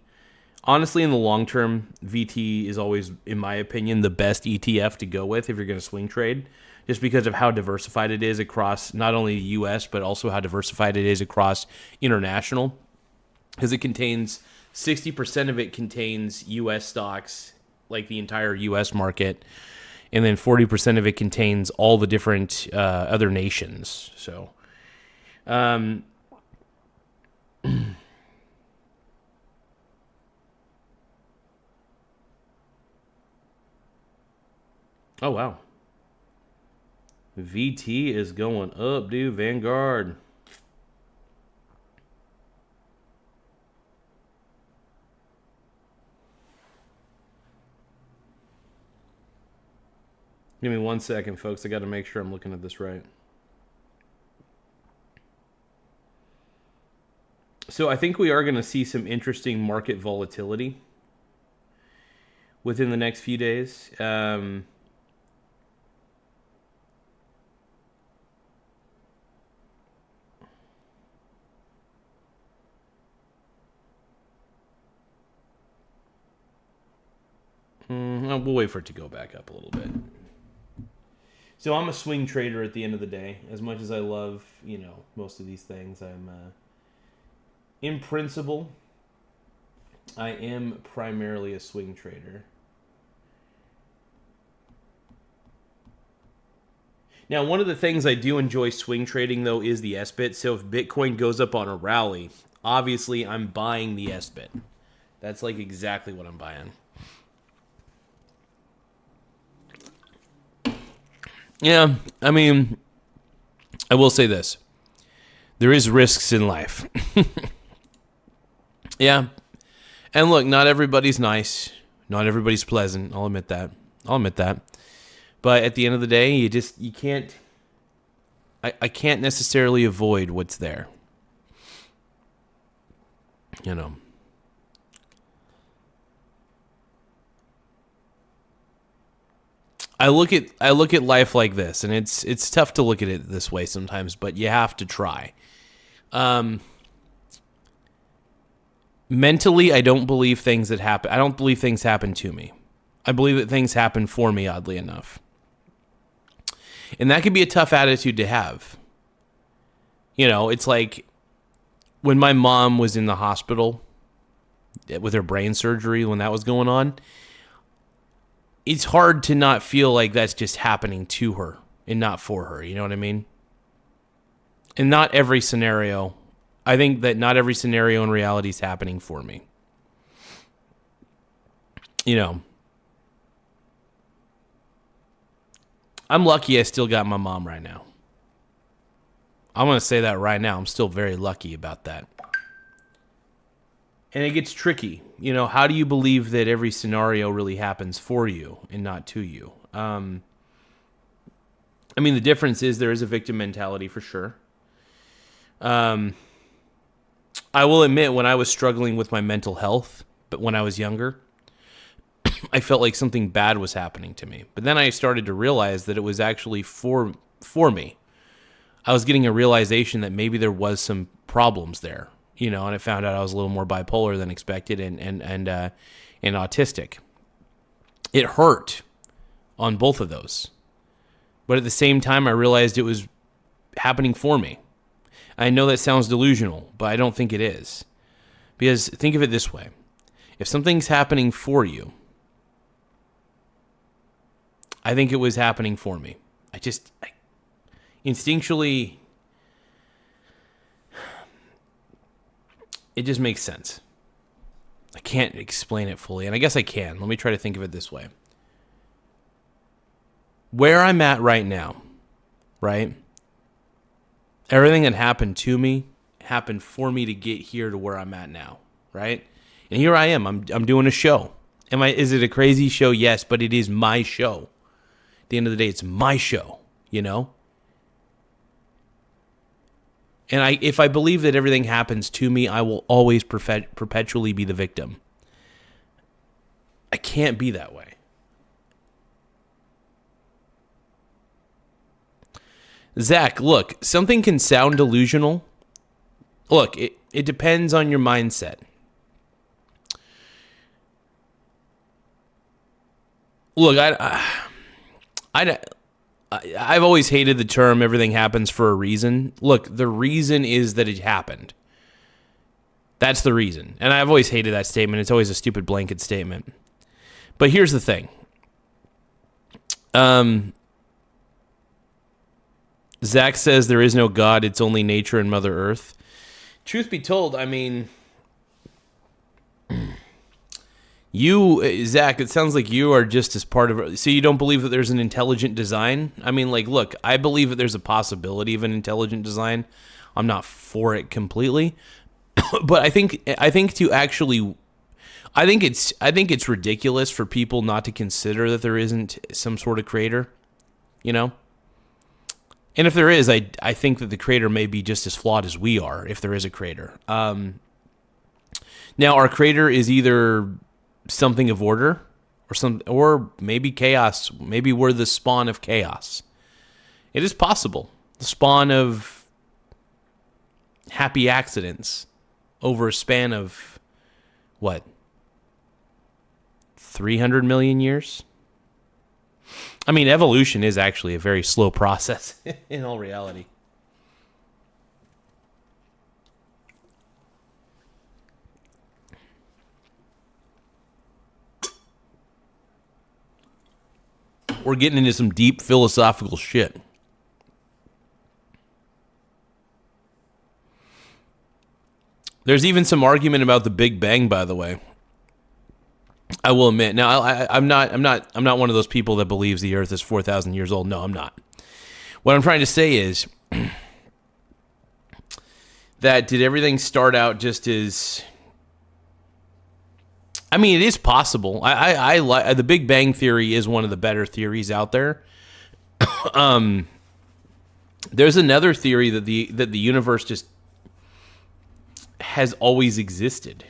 Honestly, in the long term, VT is always, in my opinion, the best ETF to go with if you're going to swing trade, just because of how diversified it is across not only the U.S., but also how diversified it is across international. Because it contains, 60% of it contains U.S. stocks, like the entire U.S. market, and then 40% of it contains all the different other nations. So, oh, wow. VT is going up, dude. Vanguard. Give me 1 second, folks. I got to make sure I'm looking at this right. So I think we are going to see some interesting market volatility within the next few days. We'll wait for it to go back up a little bit. So I'm a swing trader at the end of the day. As much as I love, most of these things, I'm, in principle, I am primarily a swing trader. Now, one of the things I do enjoy swing trading, though, is the SBIT. So if Bitcoin goes up on a rally, obviously I'm buying the SBIT. That's like exactly what I'm buying. Yeah, I mean, I will say this. There is risks in life. Yeah. And look, not everybody's nice. Not everybody's pleasant. I'll admit that. But at the end of the day, you can't, I can't necessarily avoid what's there. I look at life like this, and it's tough to look at it this way sometimes, but you have to try. Mentally, I don't believe things that happen. I don't believe things happen to me. I believe that things happen for me, oddly enough. And that can be a tough attitude to have. It's like when my mom was in the hospital with her brain surgery, when that was going on, it's hard to not feel like that's just happening to her and not for her. You know what I mean? And not every scenario. I think that not every scenario in reality is happening for me. I'm lucky I still got my mom right now. I'm going to say that right now. I'm still very lucky about that. And it gets tricky. How do you believe that every scenario really happens for you and not to you? The difference is there is a victim mentality for sure. I will admit, when I was struggling with my mental health, but when I was younger, I felt like something bad was happening to me. But then I started to realize that it was actually for me. I was getting a realization that maybe there was some problems there. And I found out I was a little more bipolar than expected and autistic. It hurt on both of those. But at the same time, I realized it was happening for me. I know that sounds delusional, but I don't think it is. Because think of it this way. If something's happening for you, I think it was happening for me. Instinctually, it just makes sense. I can't explain it fully, and I guess I can. Let me try to think of it this way. Where I'm at right now, right? Everything that happened to me happened for me to get here to where I'm at now, right? And here I am. I'm doing a show. Is it a crazy show? Yes, but it is my show. At the end of the day, it's my show, you know? And if I believe that everything happens to me, I will always perpetually be the victim. I can't be that way. Zach, look, something can sound delusional. Look, it depends on your mindset. Look, I've always hated the term everything happens for a reason. Look, the reason is that it happened. That's the reason. And I've always hated that statement. It's always a stupid blanket statement. But here's the thing. Zach says there is no God, it's only nature and Mother Earth. Truth be told, I mean, Zach, it sounds like you are just as part of it. So you don't believe that there's an intelligent design? I mean, like, look, I believe that there's a possibility of an intelligent design. I'm not for it completely. But I think it's ridiculous for people not to consider that there isn't some sort of creator, you know? And if there is, I think that the creator may be just as flawed as we are, if there is a creator. Now, our creator is either something of order or maybe chaos. Maybe we're the spawn of chaos. It is possible. The spawn of happy accidents over a span of, 300 million years? I mean, evolution is actually a very slow process in all reality. We're getting into some deep philosophical shit. There's even some argument about the Big Bang, by the way. I will admit. Now, I'm not one of those people that believes the Earth is 4,000 years old. No, I'm not. What I'm trying to say is that did everything start out just as? I mean, it is possible. I like the Big Bang theory is one of the better theories out there. There's another theory that the universe just has always existed.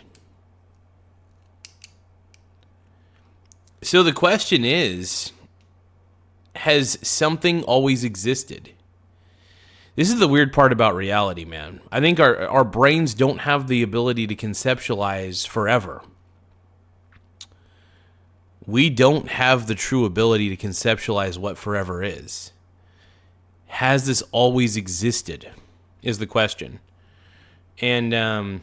So the question is, has something always existed? This is the weird part about reality, man. I think our brains don't have the ability to conceptualize forever. We don't have the true ability to conceptualize what forever is. Has this always existed? Is the question. And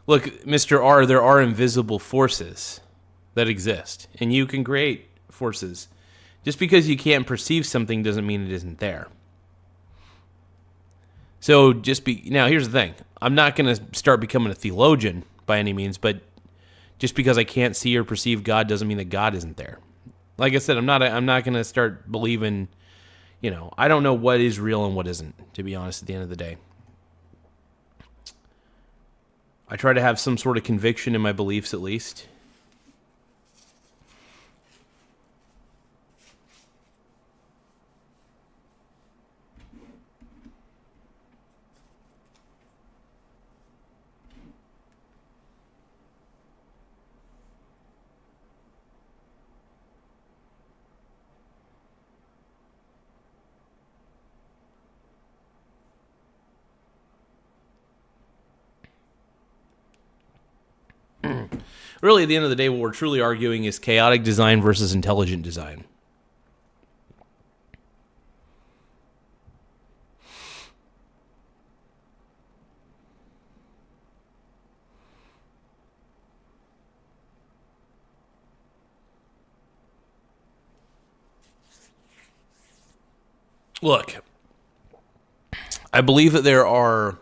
look, Mr. R, there are invisible forces that exist, and you can create forces. Just because you can't perceive something doesn't mean it isn't there. So now here's the thing. I'm not going to start becoming a theologian by any means, but just because I can't see or perceive God doesn't mean that God isn't there. Like I said, I'm not going to start believing, I don't know what is real and what isn't, to be honest, at the end of the day. I try to have some sort of conviction in my beliefs at least. Really, at the end of the day, what we're truly arguing is chaotic design versus intelligent design. Look, I believe that there are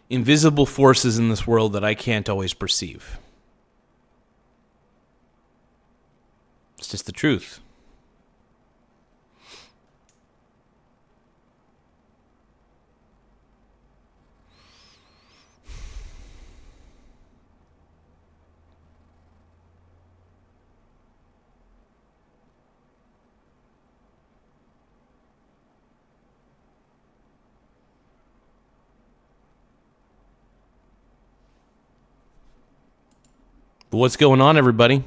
invisible forces in this world that I can't always perceive. It's just the truth. But what's going on, everybody?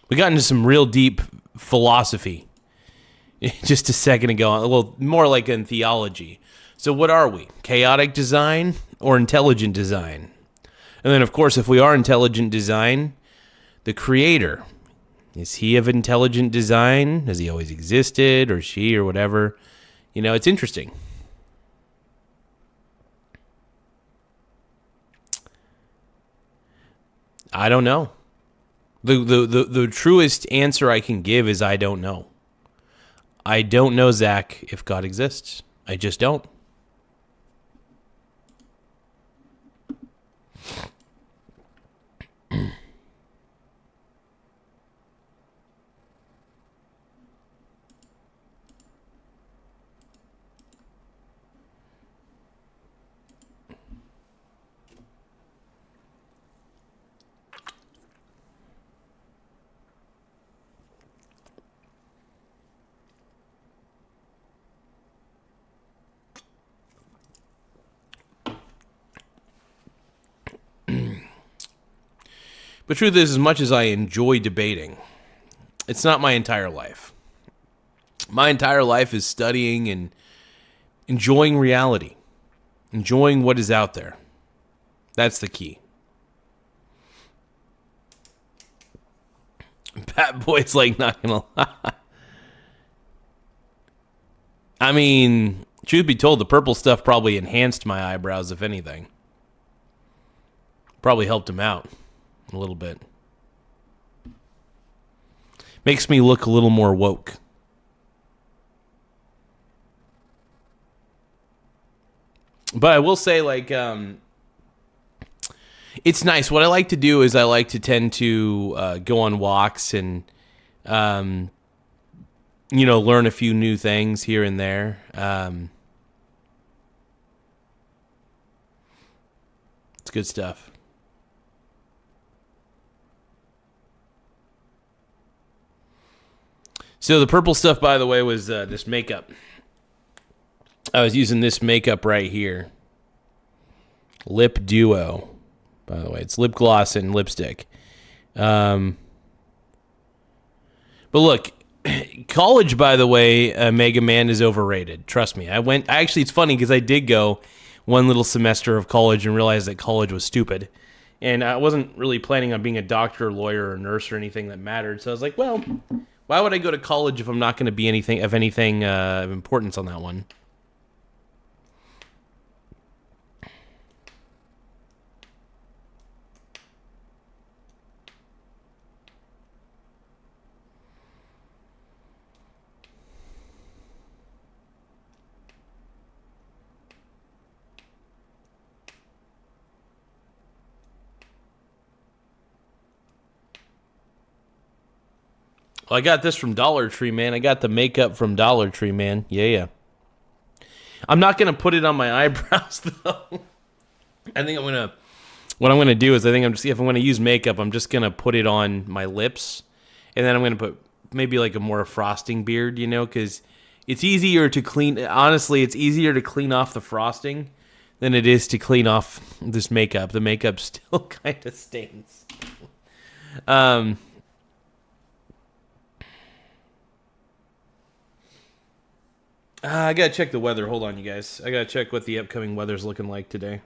We got into some real deep philosophy just a second ago. Well, more like in theology. So what are we? Chaotic design or intelligent design? And then, of course, if we are intelligent design, the creator, is he of intelligent design? Has he always existed, or she, or whatever? You know, it's interesting. I don't know. The truest answer I can give is I don't know. I don't know, Zach, if God exists. I just don't. But truth is, as much as I enjoy debating, it's not my entire life. My entire life is studying and enjoying reality, enjoying what is out there. That's the key. Pat Boy's like, not gonna lie. I mean, truth be told, the purple stuff probably enhanced my eyebrows, if anything. Probably helped him out a little bit. Makes me look a little more woke. But I will say, like, it's nice. What I like to do is I like to tend to go on walks and, learn a few new things here and there. It's good stuff. So the purple stuff, by the way, was this makeup. I was using this makeup right here. Lip Duo, by the way. It's lip gloss and lipstick. But look, college, by the way, Mega Man, is overrated. Trust me. Actually, it's funny because I did go one little semester of college and realized that college was stupid. And I wasn't really planning on being a doctor, lawyer, or nurse or anything that mattered. So I was like, well, why would I go to college if I'm not going to be anything of importance on that one? Well, I got this from Dollar Tree, man. I got the makeup from Dollar Tree, man. Yeah. I'm not going to put it on my eyebrows, though. I think what I'm going to do is if I'm going to use makeup, I'm just going to put it on my lips. And then I'm going to put maybe like a more frosting beard, because it's easier to clean. Honestly, it's easier to clean off the frosting than it is to clean off this makeup. The makeup still kind of stains. I gotta check the weather. Hold on, you guys. I gotta check what the upcoming weather's looking like today.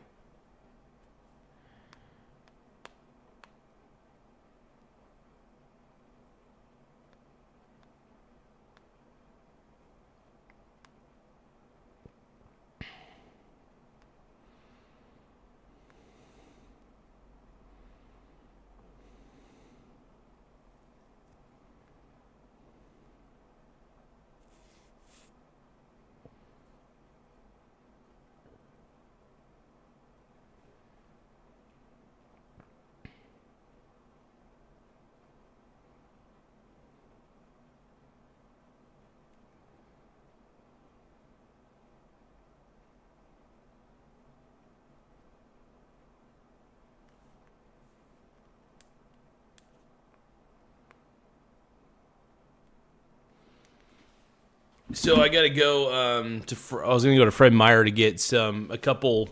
So I got to go I was going to go to Fred Meyer to get a couple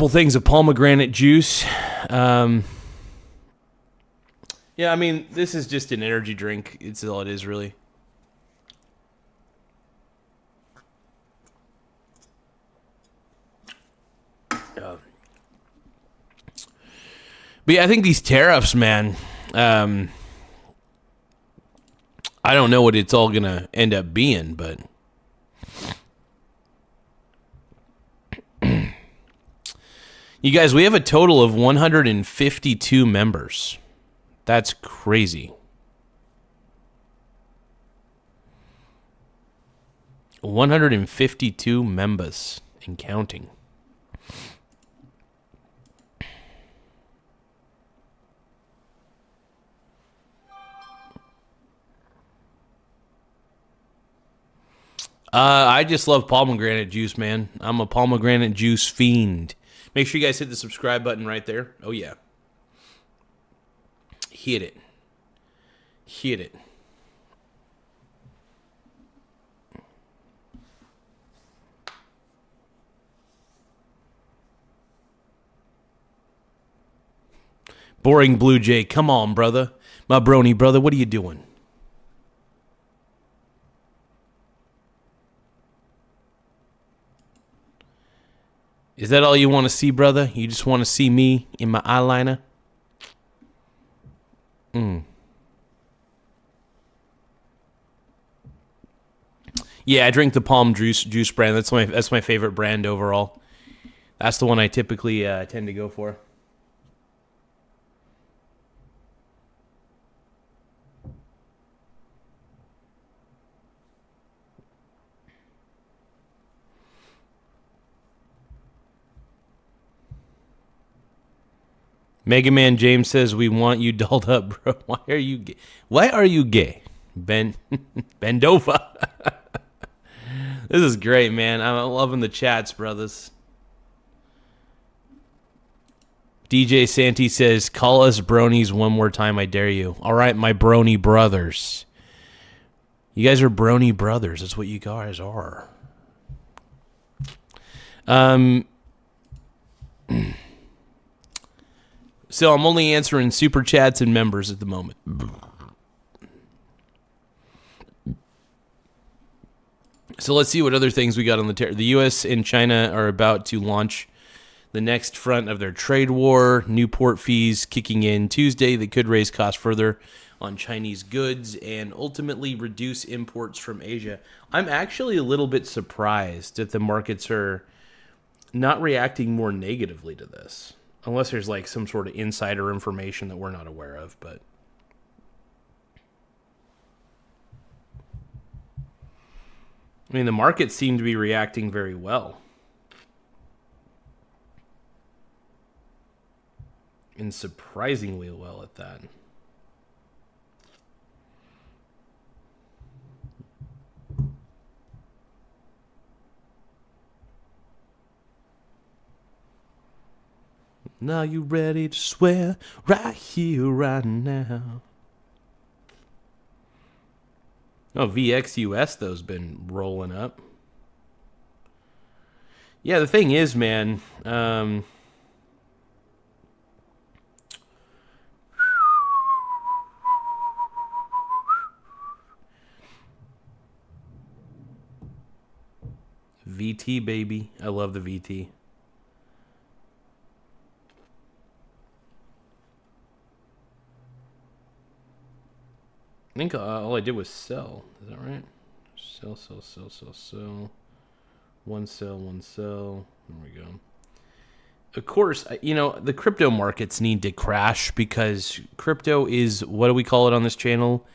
things of pomegranate juice. Yeah, I mean, this is just an energy drink. It's all it is, really. But yeah, I think these tariffs, man, I don't know what it's all going to end up being, but you guys, we have a total of 152 members. That's crazy. 152 members and counting. I just love pomegranate juice, man. I'm a pomegranate juice fiend. Make sure you guys hit the subscribe button right there. Oh, yeah. Hit it. Hit it. Boring Blue Jay. Come on, brother. My brony brother, what are you doing? Is that all you want to see, brother? You just want to see me in my eyeliner? Yeah, I drink the Palm juice brand. That's my favorite brand overall. That's the one I typically tend to go for. Mega Man James says we want you dolled up, bro. Why are you gay? Why are you gay? Bendova. This is great, man. I'm loving the chats, brothers. DJ Santi says, call us bronies one more time, I dare you. All right, my brony brothers. You guys are brony brothers. That's what you guys are. So I'm only answering super chats and members at the moment. So let's see what other things we got on the tariff. The U.S. and China are about to launch the next front of their trade war. New port fees kicking in Tuesday that could raise costs further on Chinese goods and ultimately reduce imports from Asia. I'm actually a little bit surprised that the markets are not reacting more negatively to this. Unless there's like some sort of insider information that we're not aware of, but I mean, the markets seem to be reacting very well. And surprisingly well at that. Now you ready to swear right here, right now. Oh, VXUS, though's been rolling up. Yeah, the thing is, man, VT, baby. I love the VT. I think all I did was sell. Is that right? Sell. One sell. There we go. Of course, the crypto markets need to crash because crypto is, what do we call it on this channel?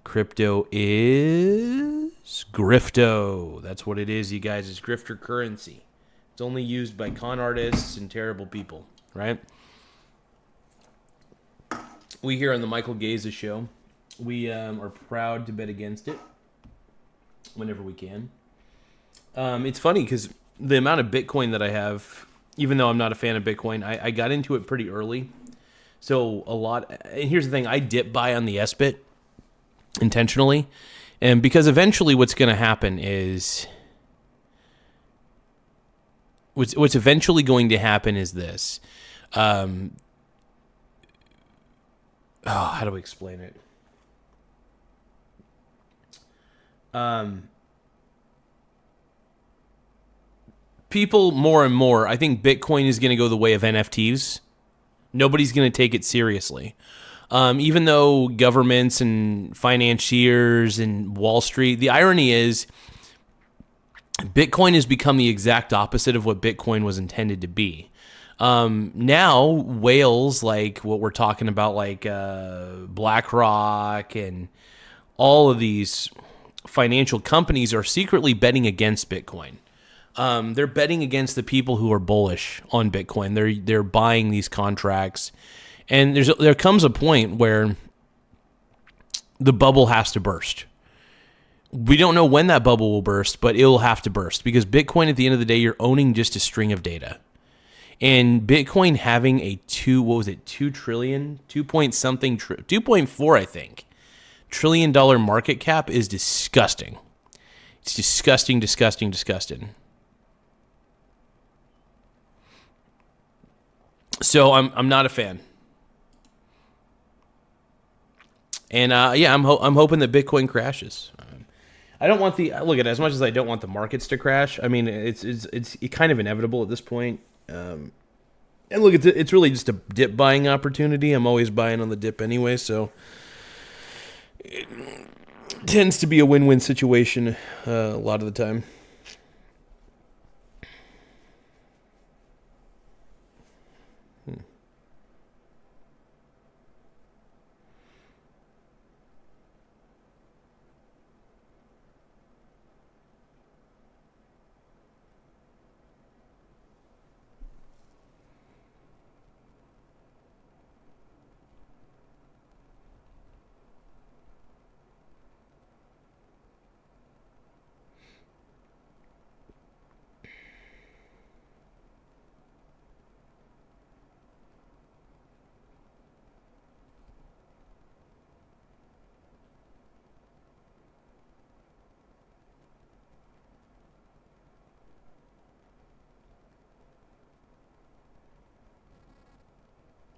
Crypto is grifto. That's what it is, you guys. It's grifter currency. It's only used by con artists and terrible people, right? We here on the Michael Garza Show, we are proud to bet against it whenever we can. It's funny because the amount of Bitcoin that I have, even though I'm not a fan of Bitcoin, I got into it pretty early. So a lot, and here's the thing, I dip buy on the SBIT intentionally. And because eventually what's going to happen is what's eventually going to happen is this. How do I explain it? People more and more, I think Bitcoin is going to go the way of NFTs. Nobody's going to take it seriously. Even though governments and financiers and Wall Street, the irony is Bitcoin has become the exact opposite of what Bitcoin was intended to be. Now, whales like what we're talking about, like BlackRock and all of these financial companies are secretly betting against Bitcoin. They're betting against the people who are bullish on Bitcoin. They're buying these contracts. And there comes a point where the bubble has to burst. We don't know when that bubble will burst, but it will have to burst because Bitcoin, at the end of the day, you're owning just a string of data. And Bitcoin having a 2 trillion, 2 point something, 2.4, I think, $1 trillion market cap is disgusting. It's disgusting, disgusting, disgusting. So I'm not a fan. And I'm hoping that Bitcoin crashes. I don't want look at it, as much as I don't want the markets to crash. I mean, it's kind of inevitable at this point. And look, it's really just a dip buying opportunity. I'm always buying on the dip anyway, so it tends to be a win-win situation a lot of the time.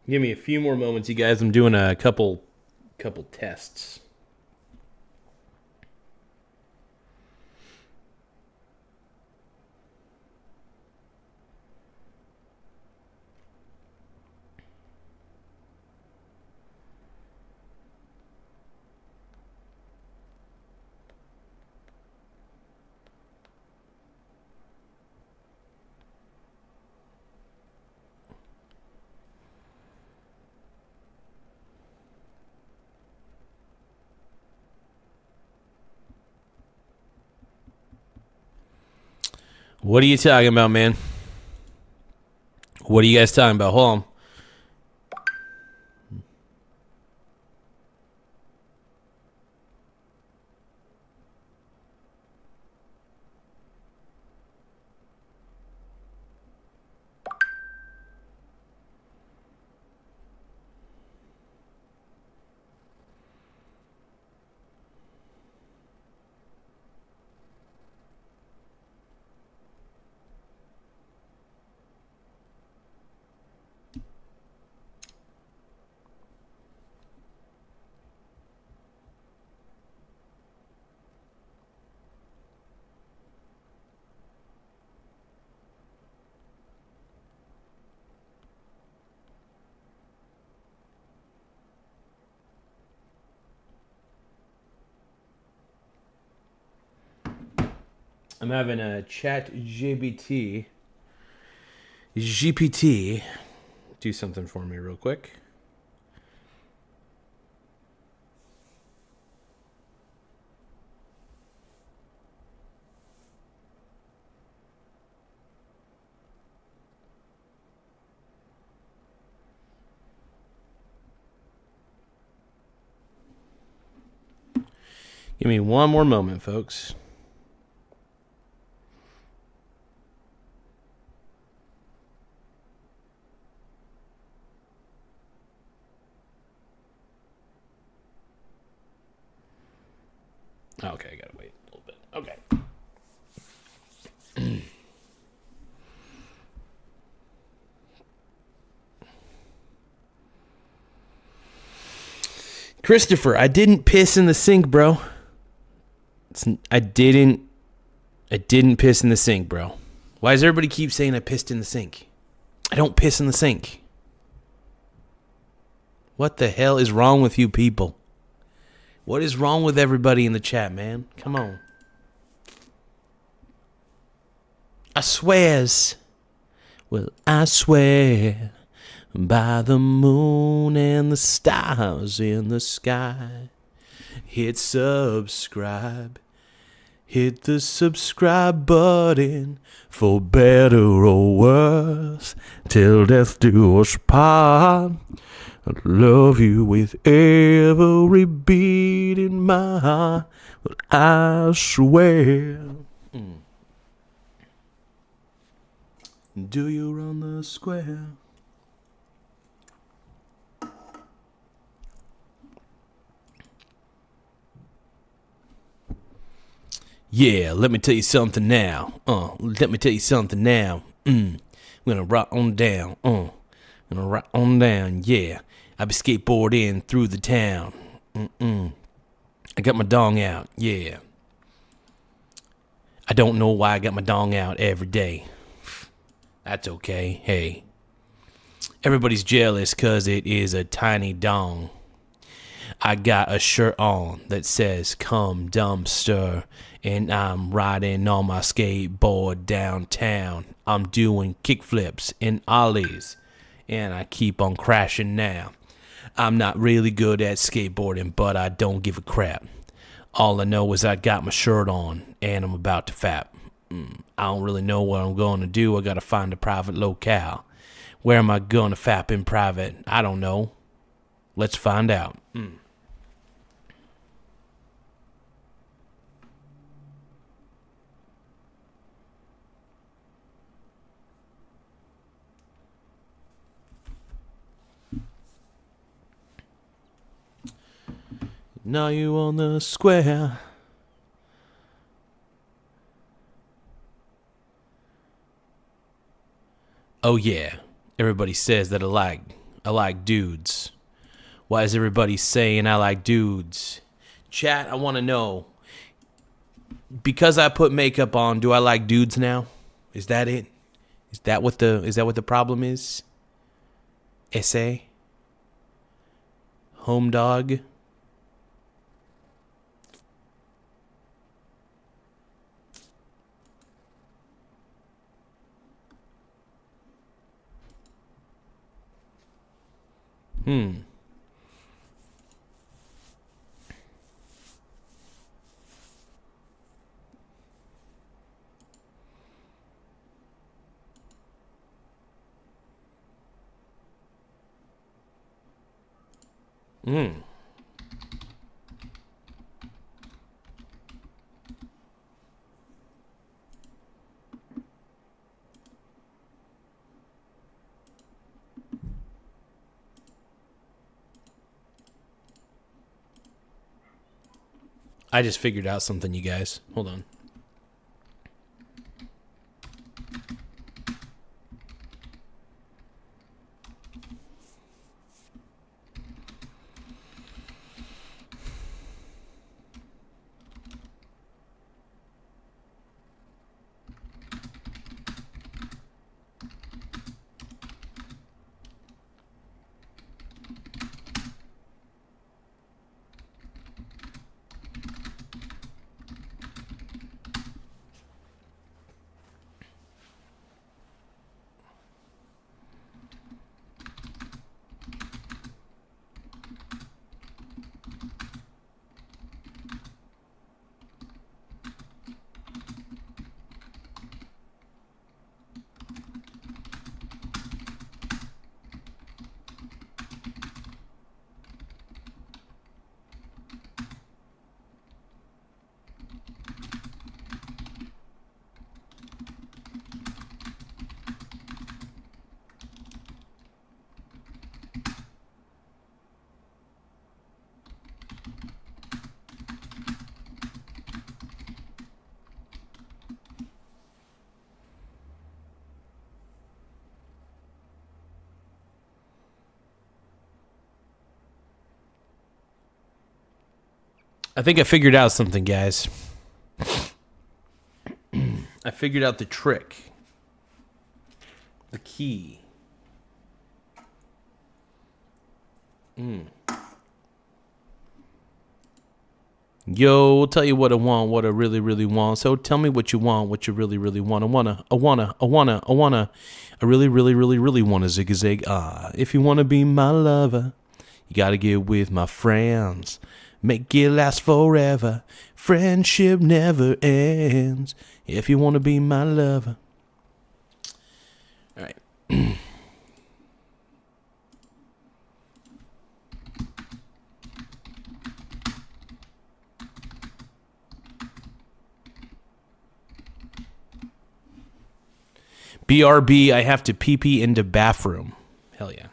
Give me a few more moments, you guys. I'm doing a couple tests. What are you talking about, man? What are you guys talking about? Hold on. I'm having a chat GPT do something for me real quick. Give me one more moment, folks. Okay, I gotta wait a little bit. Okay. Christopher, I didn't piss in the sink, bro. I didn't piss in the sink, bro. Why does everybody keep saying I pissed in the sink? I don't piss in the sink. What the hell is wrong with you people? What is wrong with everybody in the chat, man? Come on. I swears. Well, I swear by the moon and the stars in the sky. Hit subscribe. Hit the subscribe button for better or worse. Till death do us part. I love you with every beat in my heart. Well, I swear. Do you run the square? Yeah, let me tell you something now. Let me tell you something now. I'm gonna rock on down. Gonna rock on down. Yeah, I be skateboarding through the town. I got my dong out. Yeah. I don't know why I got my dong out every day. That's okay. Hey, everybody's jealous cause it is a tiny dong. I got a shirt on that says "Come Dumpster," and I'm riding on my skateboard downtown. I'm doing kickflips and ollies, and I keep on crashing now. I'm not really good at skateboarding, but I don't give a crap. All I know is I got my shirt on, and I'm about to fap. I don't really know what I'm going to do. I gotta find a private locale. Where am I gonna fap in private? I don't know. Let's find out. Now you on the square. Oh yeah, everybody says that I like dudes. Why is everybody saying I like dudes? Chat, I want to know. Because I put makeup on, do I like dudes now? Is that it? Is that what the problem is? Essay? Home dog? I just figured out something, you guys. Hold on. I think I figured out something, guys. I figured out the trick. The key. Yo, I'll tell you what I want, what I really, really want. So tell me what you want, what you really, really want. I really, really, really, really want a zig-a-zig. If you want to be my lover, you got to get with my friends. Make it last forever. Friendship never ends. If you want to be my lover. All right. BRB, I have to pee into bathroom. Hell yeah.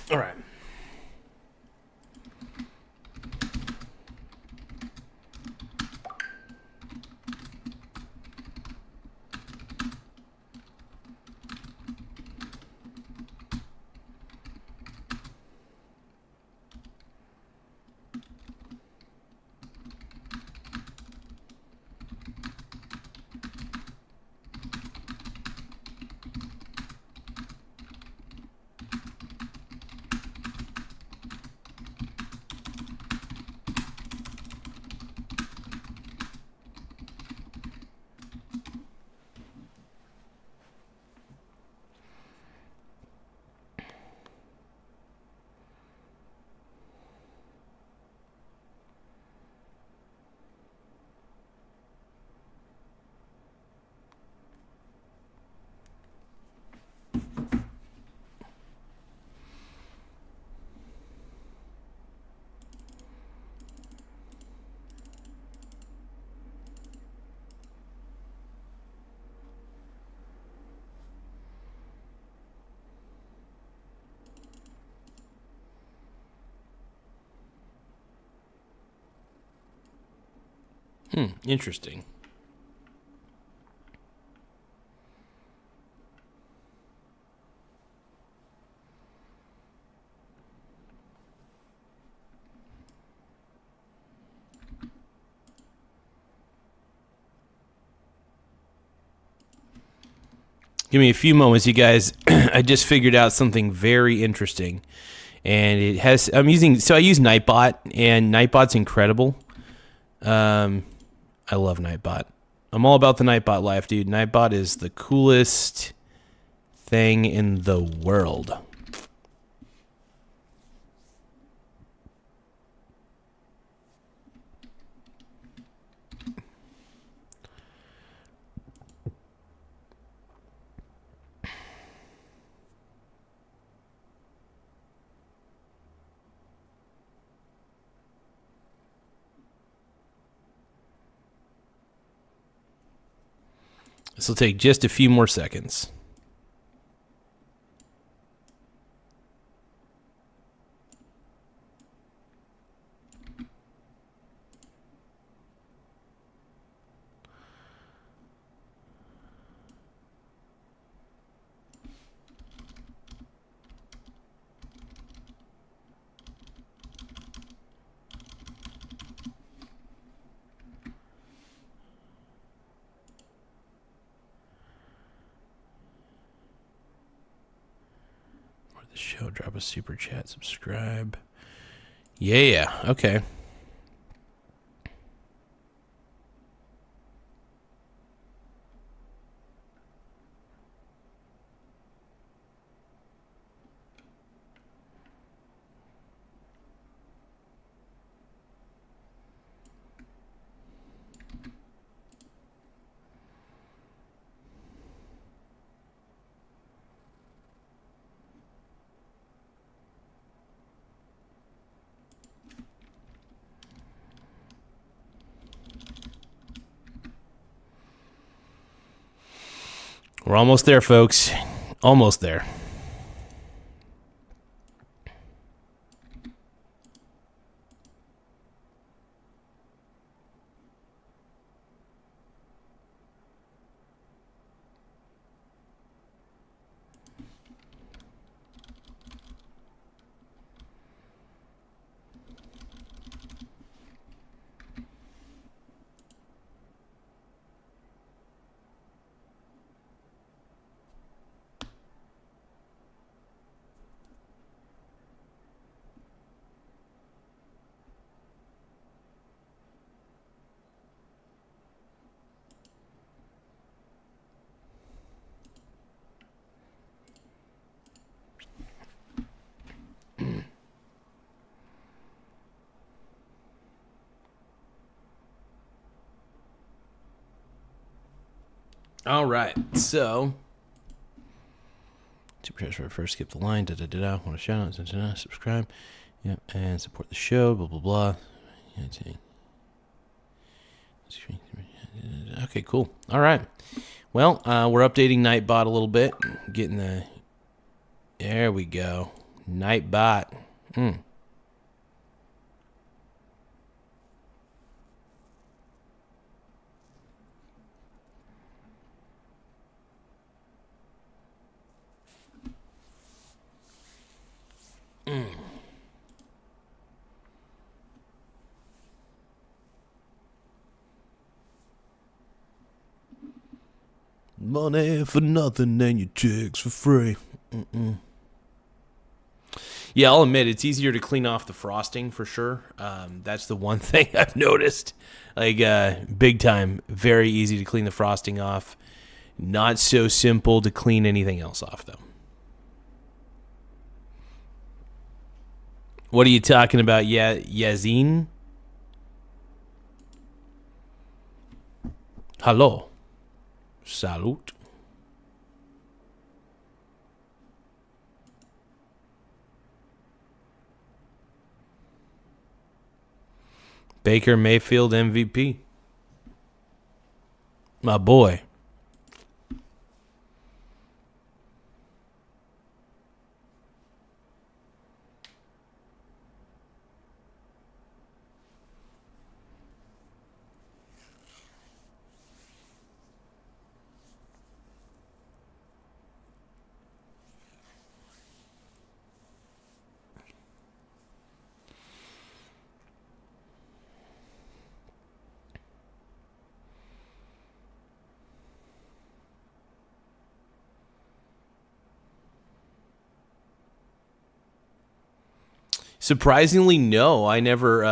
All right. Interesting. Give me a few moments, you guys. I just figured out something very interesting. And it has, I use Nightbot, and Nightbot's incredible. I love Nightbot. I'm all about the Nightbot life, dude. Nightbot is the coolest thing in the world. This will take just a few more seconds. Show, drop a super chat, subscribe. Yeah, okay. We're almost there, folks. Almost there. All right, so first skip the line. Want to shout out? Subscribe, yep, and support the show. Blah blah blah. Okay, cool. All right. Well, we're updating Nightbot a little bit. Getting the. There we go. Nightbot. Money for nothing and your chicks for free. Yeah, I'll admit it's easier to clean off the frosting for sure. That's the one thing I've noticed. Like, big time. Very easy to clean the frosting off. Not so simple to clean anything else off, though. What are you talking about, Yazin? Hello. Salute. Baker Mayfield MVP. My boy. Surprisingly, no. I never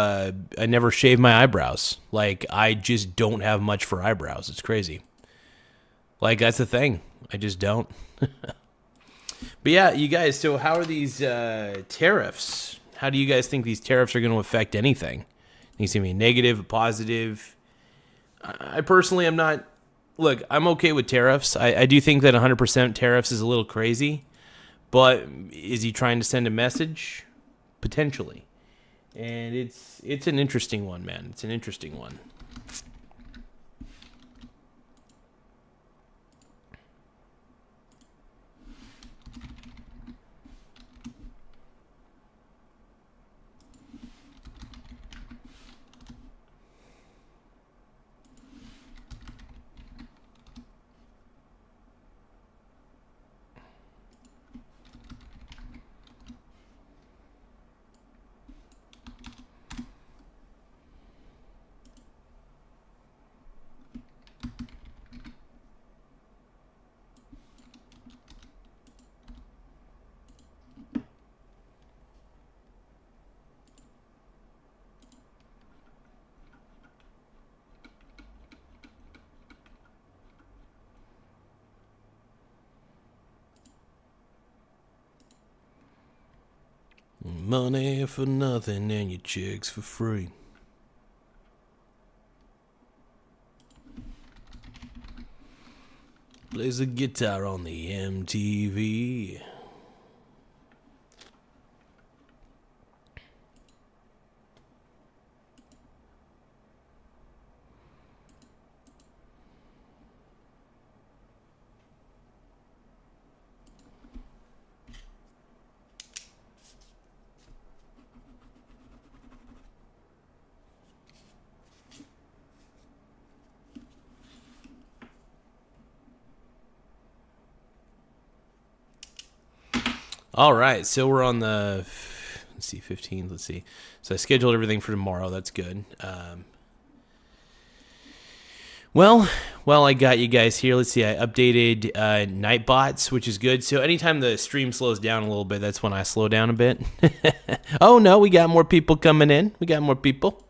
shave my eyebrows. Like, I just don't have much for eyebrows. It's crazy. Like, that's the thing. I just don't. But yeah, you guys, so how are these tariffs? How do you guys think these tariffs are going to affect anything? Think it's going to be a negative, a positive? I personally am not... Look, I'm okay with tariffs. I do think that 100% tariffs is a little crazy. But is he trying to send a message? Potentially. And it's an interesting one, man. It's an interesting one. Money for nothing and your chicks for free. Plays a guitar on the MTV. All right, so we're on the, let's see, 15th. Let's see. So I scheduled everything for tomorrow. That's good. Well, I got you guys here. Let's see. I updated Nightbots, which is good. So anytime the stream slows down a little bit, that's when I slow down a bit. Oh no, we got more people coming in. We got more people.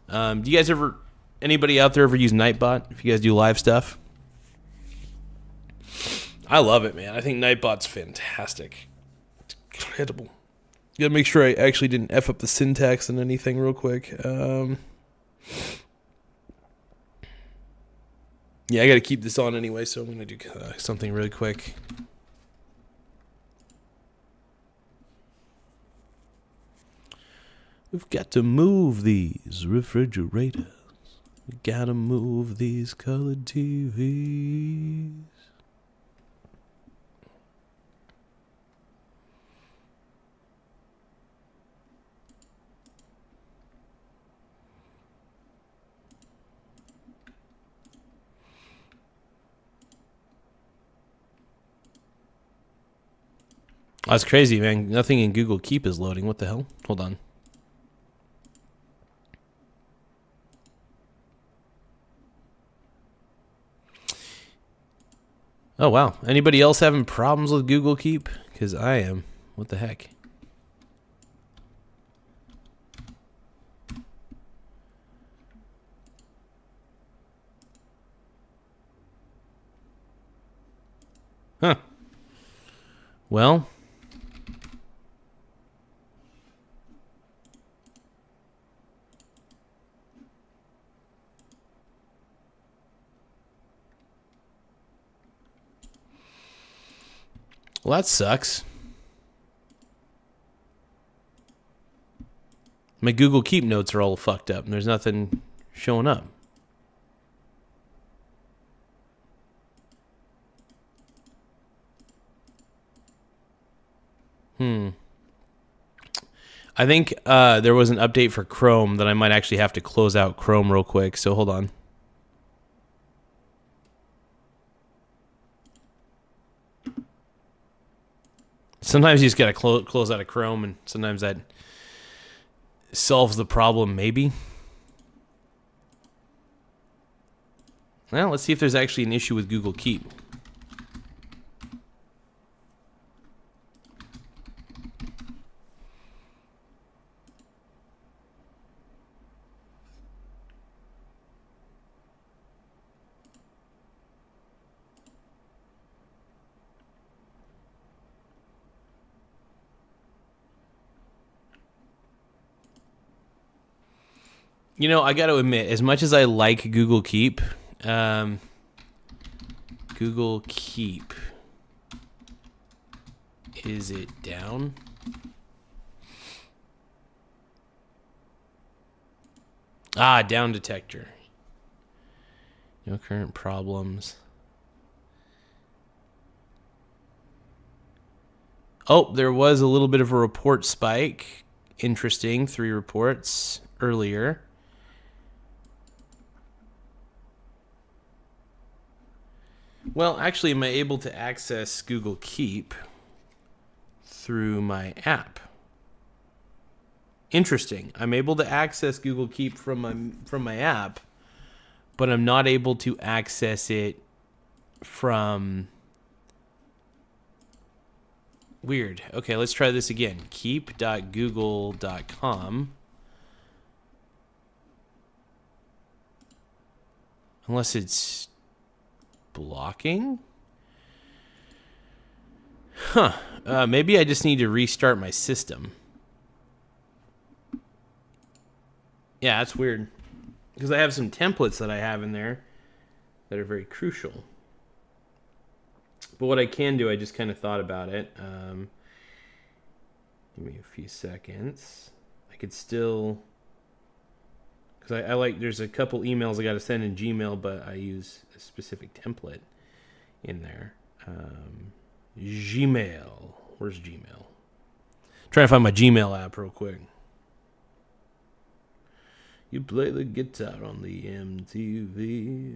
Do you guys ever? Anybody out there ever use Nightbot? If you guys do live stuff, I love it, man. I think Nightbot's fantastic. Incredible. You gotta make sure I actually didn't F up the syntax and anything real quick. Yeah, I gotta keep this on anyway, so I'm gonna do something really quick. We've got to move these refrigerators. We gotta move these colored TVs. That's crazy, man. Nothing in Google Keep is loading. What the hell? Hold on. Oh, wow. Anybody else having problems with Google Keep? Because I am. What the heck? Huh. Well. Well, that sucks. My Google Keep notes are all fucked up, and there's nothing showing up. I think there was an update for Chrome that I might actually have to close out Chrome real quick, so hold on. Sometimes you just gotta close out of Chrome, and sometimes that solves the problem, maybe. Well, let's see if there's actually an issue with Google Keep. You know, I got to admit, as much as I like Google Keep, Google Keep, is it down? Ah, down detector. No current problems. Oh, there was a little bit of a report spike. Interesting. 3 reports earlier. Well, actually, am I able to access Google Keep through my app? Interesting. I'm able to access Google Keep from my app, but I'm not able to access it from... Weird. Okay, let's try this again. Keep.google.com. Unless it's blocking? Huh. Maybe I just need to restart my system. Yeah, that's weird. Because I have some templates that I have in there that are very crucial. But what I can do, I just kind of thought about it. Give me a few seconds. I could still... Because I like, there's a couple emails I got to send in Gmail, but I use a specific template in there. Gmail. Where's Gmail? Trying to find my Gmail app real quick. You play the guitar on the MTV.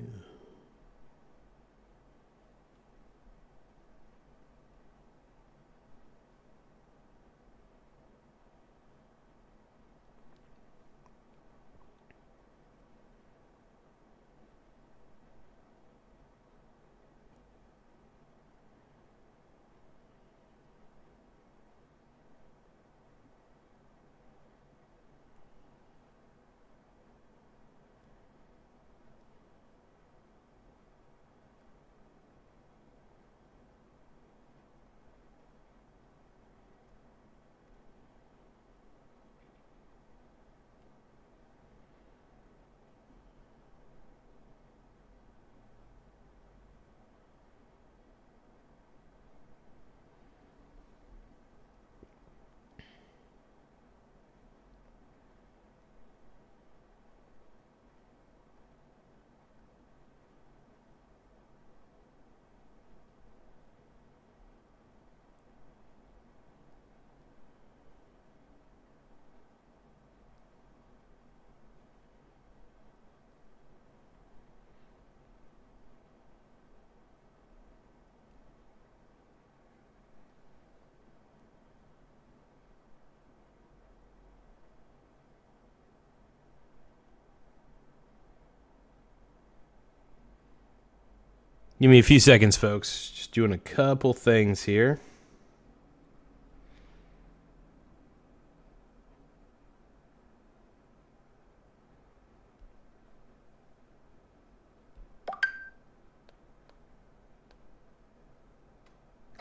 Give me a few seconds, folks. Just doing a couple things here.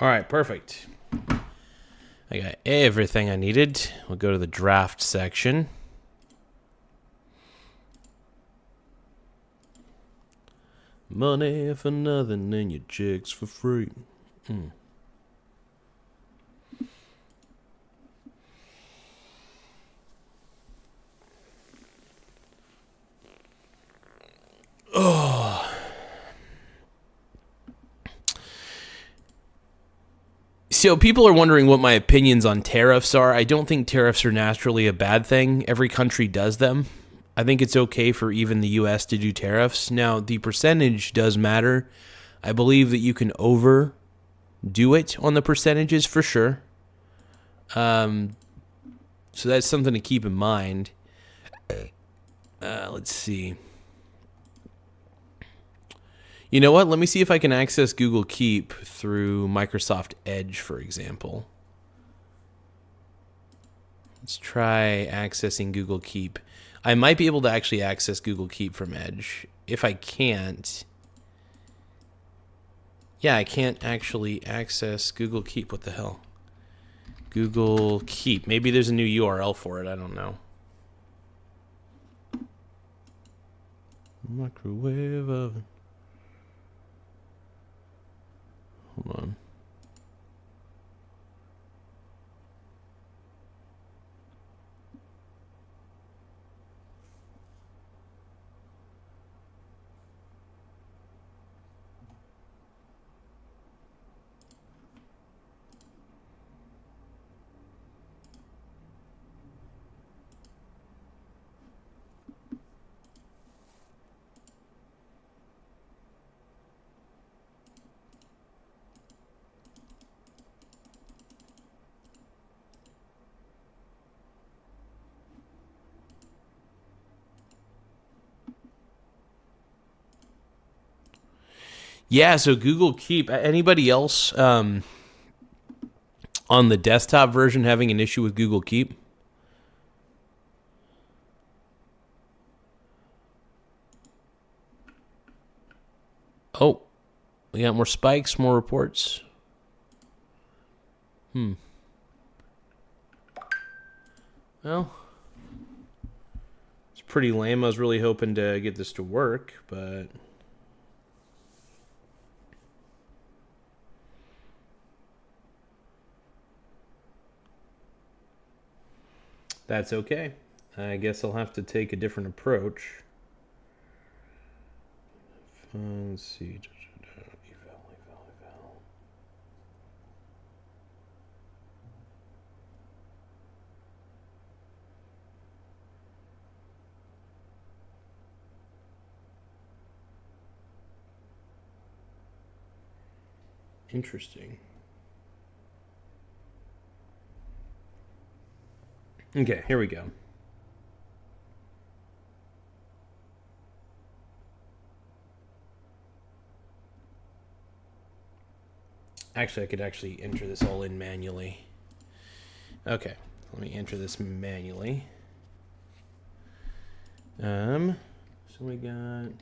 All right, perfect. I got everything I needed. We'll go to the draft section. Money for nothing and your chicks for free. Oh. So people are wondering what my opinions on tariffs are. I don't think tariffs are naturally a bad thing. Every country does them. I think it's okay for even the U.S. to do tariffs. Now, the percentage does matter. I believe that you can overdo it on the percentages for sure. So that's something to keep in mind. Let's see. You know what? Let me see if I can access Google Keep through Microsoft Edge, for example. Let's try accessing Google Keep. I might be able to actually access Google Keep from Edge. If I can't... Yeah, I can't actually access Google Keep. What the hell? Google Keep. Maybe there's a new URL for it. I don't know. Microwave oven. Hold on. Yeah, so Google Keep. Anybody else on the desktop version having an issue with Google Keep? Oh, we got more spikes, more reports. Well, it's pretty lame. I was really hoping to get this to work, but... that's okay. I guess I'll have to take a different approach. Let's see. Eval. Interesting. Okay, here we go. Actually, I could actually enter this all in manually. Okay, let me enter this manually. So we got...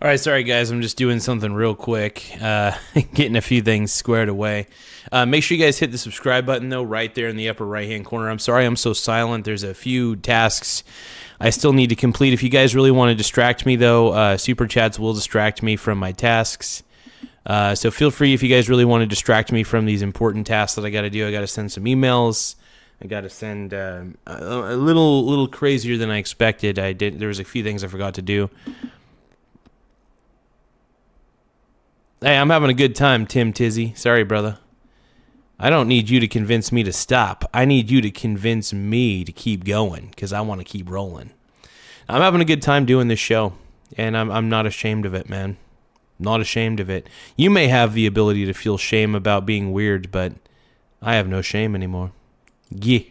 All right, sorry guys, I'm just doing something real quick, getting a few things squared away. Make sure you guys hit the subscribe button though, right there in the upper right-hand corner. I'm sorry I'm so silent. There's a few tasks I still need to complete. If you guys really want to distract me though, super chats will distract me from my tasks. So feel free if you guys really want to distract me from these important tasks that I got to do. I got to send some emails. I got to send a little crazier than I expected. There was a few things I forgot to do. Hey, I'm having a good time, Tim Tizzy. Sorry, brother. I don't need you to convince me to stop. I need you to convince me to keep going because I want to keep rolling. I'm having a good time doing this show, and I'm not ashamed of it, man. Not ashamed of it. You may have the ability to feel shame about being weird, but I have no shame anymore. Yeah.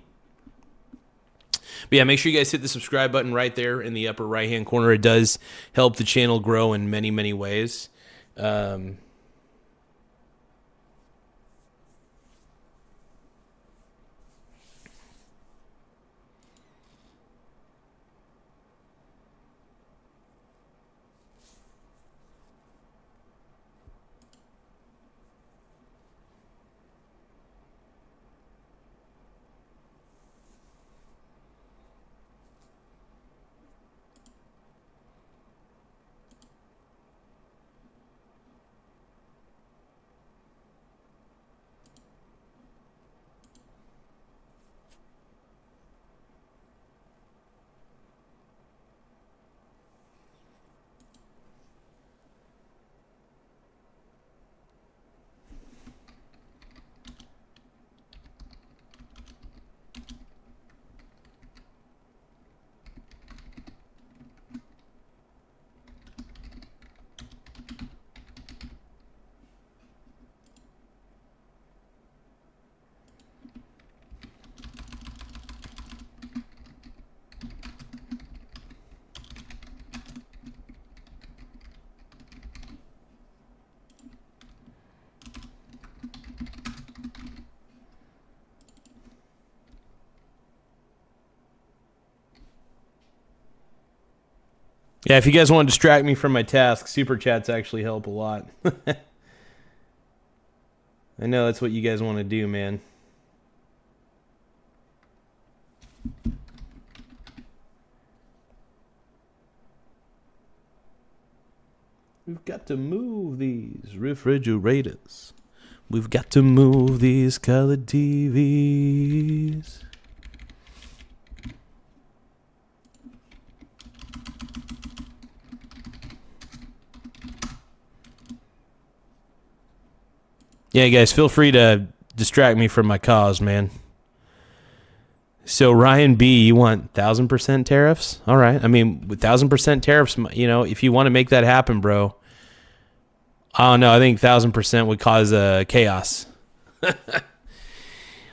But yeah, make sure you guys hit the subscribe button right there in the upper right-hand corner. It does help the channel grow in many, many ways. Yeah, if you guys want to distract me from my task, super chats actually help a lot. I know that's what you guys want to do, man. We've got to move these refrigerators. We've got to move these colored TVs. Yeah, guys, feel free to distract me from my cause, man. So Ryan B, you want 1,000% tariffs? All right. I mean, with 1,000% tariffs, you know, if you want to make that happen, bro. Oh no, I think 1,000% would cause chaos.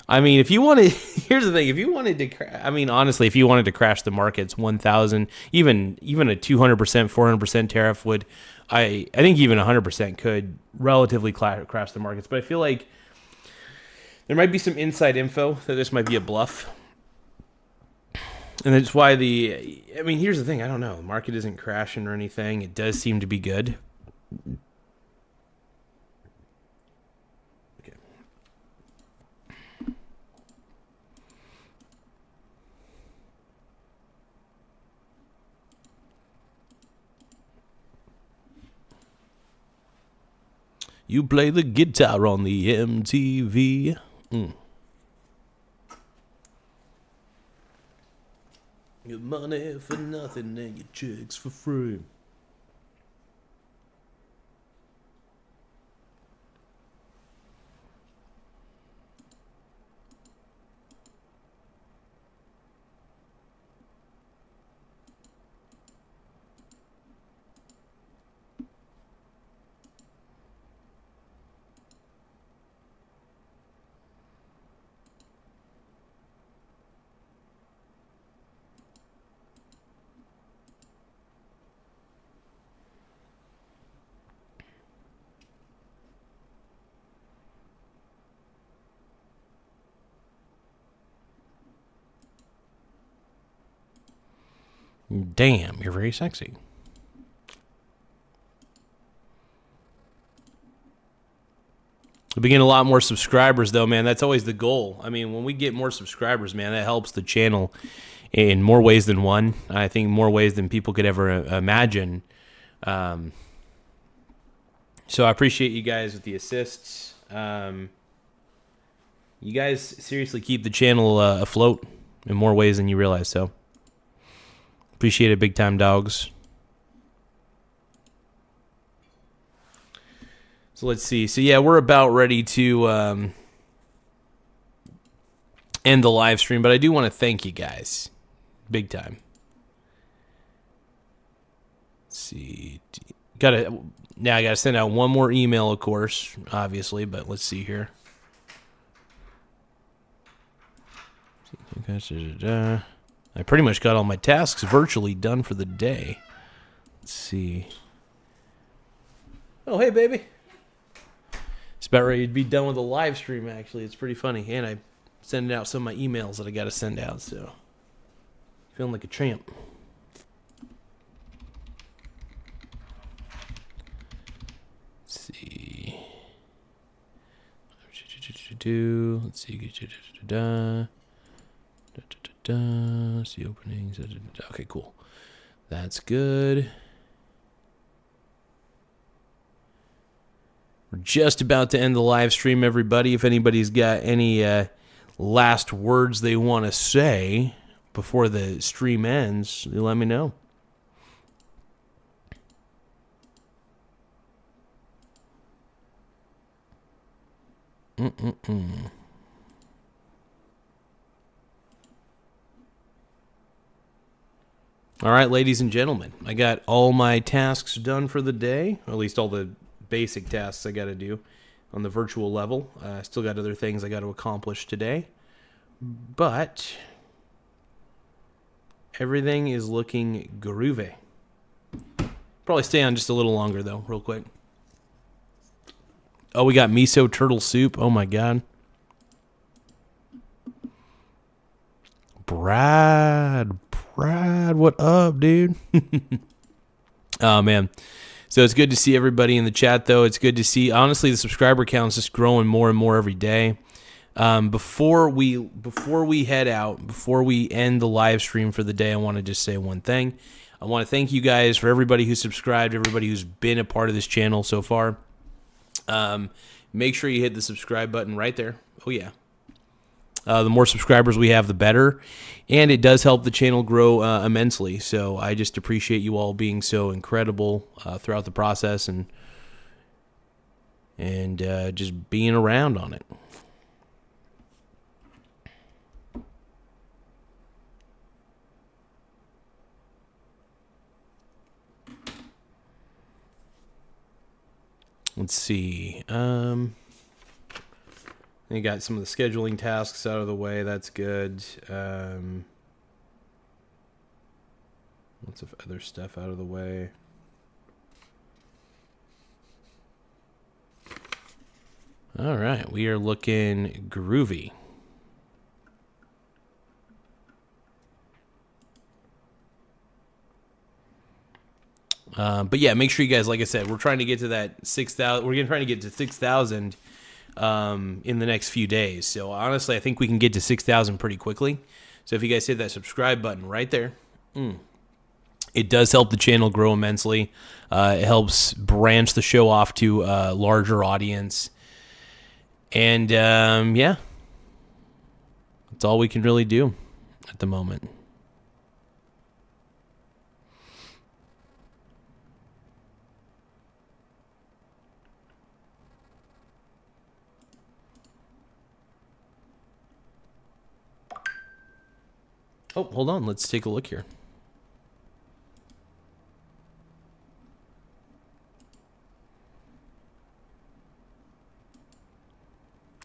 I mean, if you wanted, here's the thing: if you wanted to, I mean, honestly, if you wanted to crash the markets, 1,000, even a 200%, 400% tariff would, I think even 100% could relatively crash the markets. But I feel like there might be some inside info that this might be a bluff, and that's why I mean, here's the thing: I don't know, the market isn't crashing or anything. It does seem to be good. You play the guitar on the MTV. Your money for nothing and your chicks for free. Damn, you're very sexy. We'll be getting a lot more subscribers, though, man. That's always the goal. I mean, when we get more subscribers, man, that helps the channel in more ways than one. I think more ways than people could ever imagine. So I appreciate you guys with the assists. You guys seriously keep the channel afloat in more ways than you realize, so appreciate it big time, dogs. So let's see. So yeah, we're about ready to end the live stream, but I do want to thank you guys big time. Let's see. Now I gotta send out one more email, of course, obviously, but let's see here. I pretty much got all my tasks virtually done for the day. Let's see. Oh, hey, baby. It's about ready to be done with the live stream, actually. It's pretty funny. And I sent out some of my emails that I got to send out, so feeling like a champ. Let's see. Let's see. See openings. Okay, cool. That's good. We're just about to end the live stream, everybody. If anybody's got any last words they want to say before the stream ends, let me know. All right, ladies and gentlemen, I got all my tasks done for the day, or at least all the basic tasks I got to do on the virtual level. I still got other things I got to accomplish today, but everything is looking groovy. Probably stay on just a little longer, though, real quick. Oh, we got miso turtle soup. Oh, my God. Brad, what up, dude? Oh, man. So it's good to see everybody in the chat, though. It's good to see, honestly, the subscriber count is just growing more and more every day. Before we head out, before we end the live stream for the day, I want to just say one thing. I want to thank you guys for everybody who subscribed, everybody who's been a part of this channel so far. Make sure you hit the subscribe button right there. Oh, yeah. The more subscribers we have, the better. And it does help the channel grow immensely. So I just appreciate you all being so incredible throughout the process and just being around on it. Let's see. You got some of the scheduling tasks out of the way. That's good. Lots of other stuff out of the way. All right, we are looking groovy. But yeah, make sure you guys, like I said, we're trying to get to that 6,000. We're trying to get to 6,000 in the next few days. So honestly, I think we can get to 6,000 pretty quickly. So if you guys hit that subscribe button right there, it does help the channel grow immensely. It helps branch the show off to a larger audience. And yeah, that's all we can really do at the moment. Oh, hold on. Let's take a look here.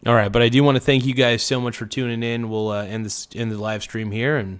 All right, but I do want to thank you guys so much for tuning in. We'll end the live stream here, and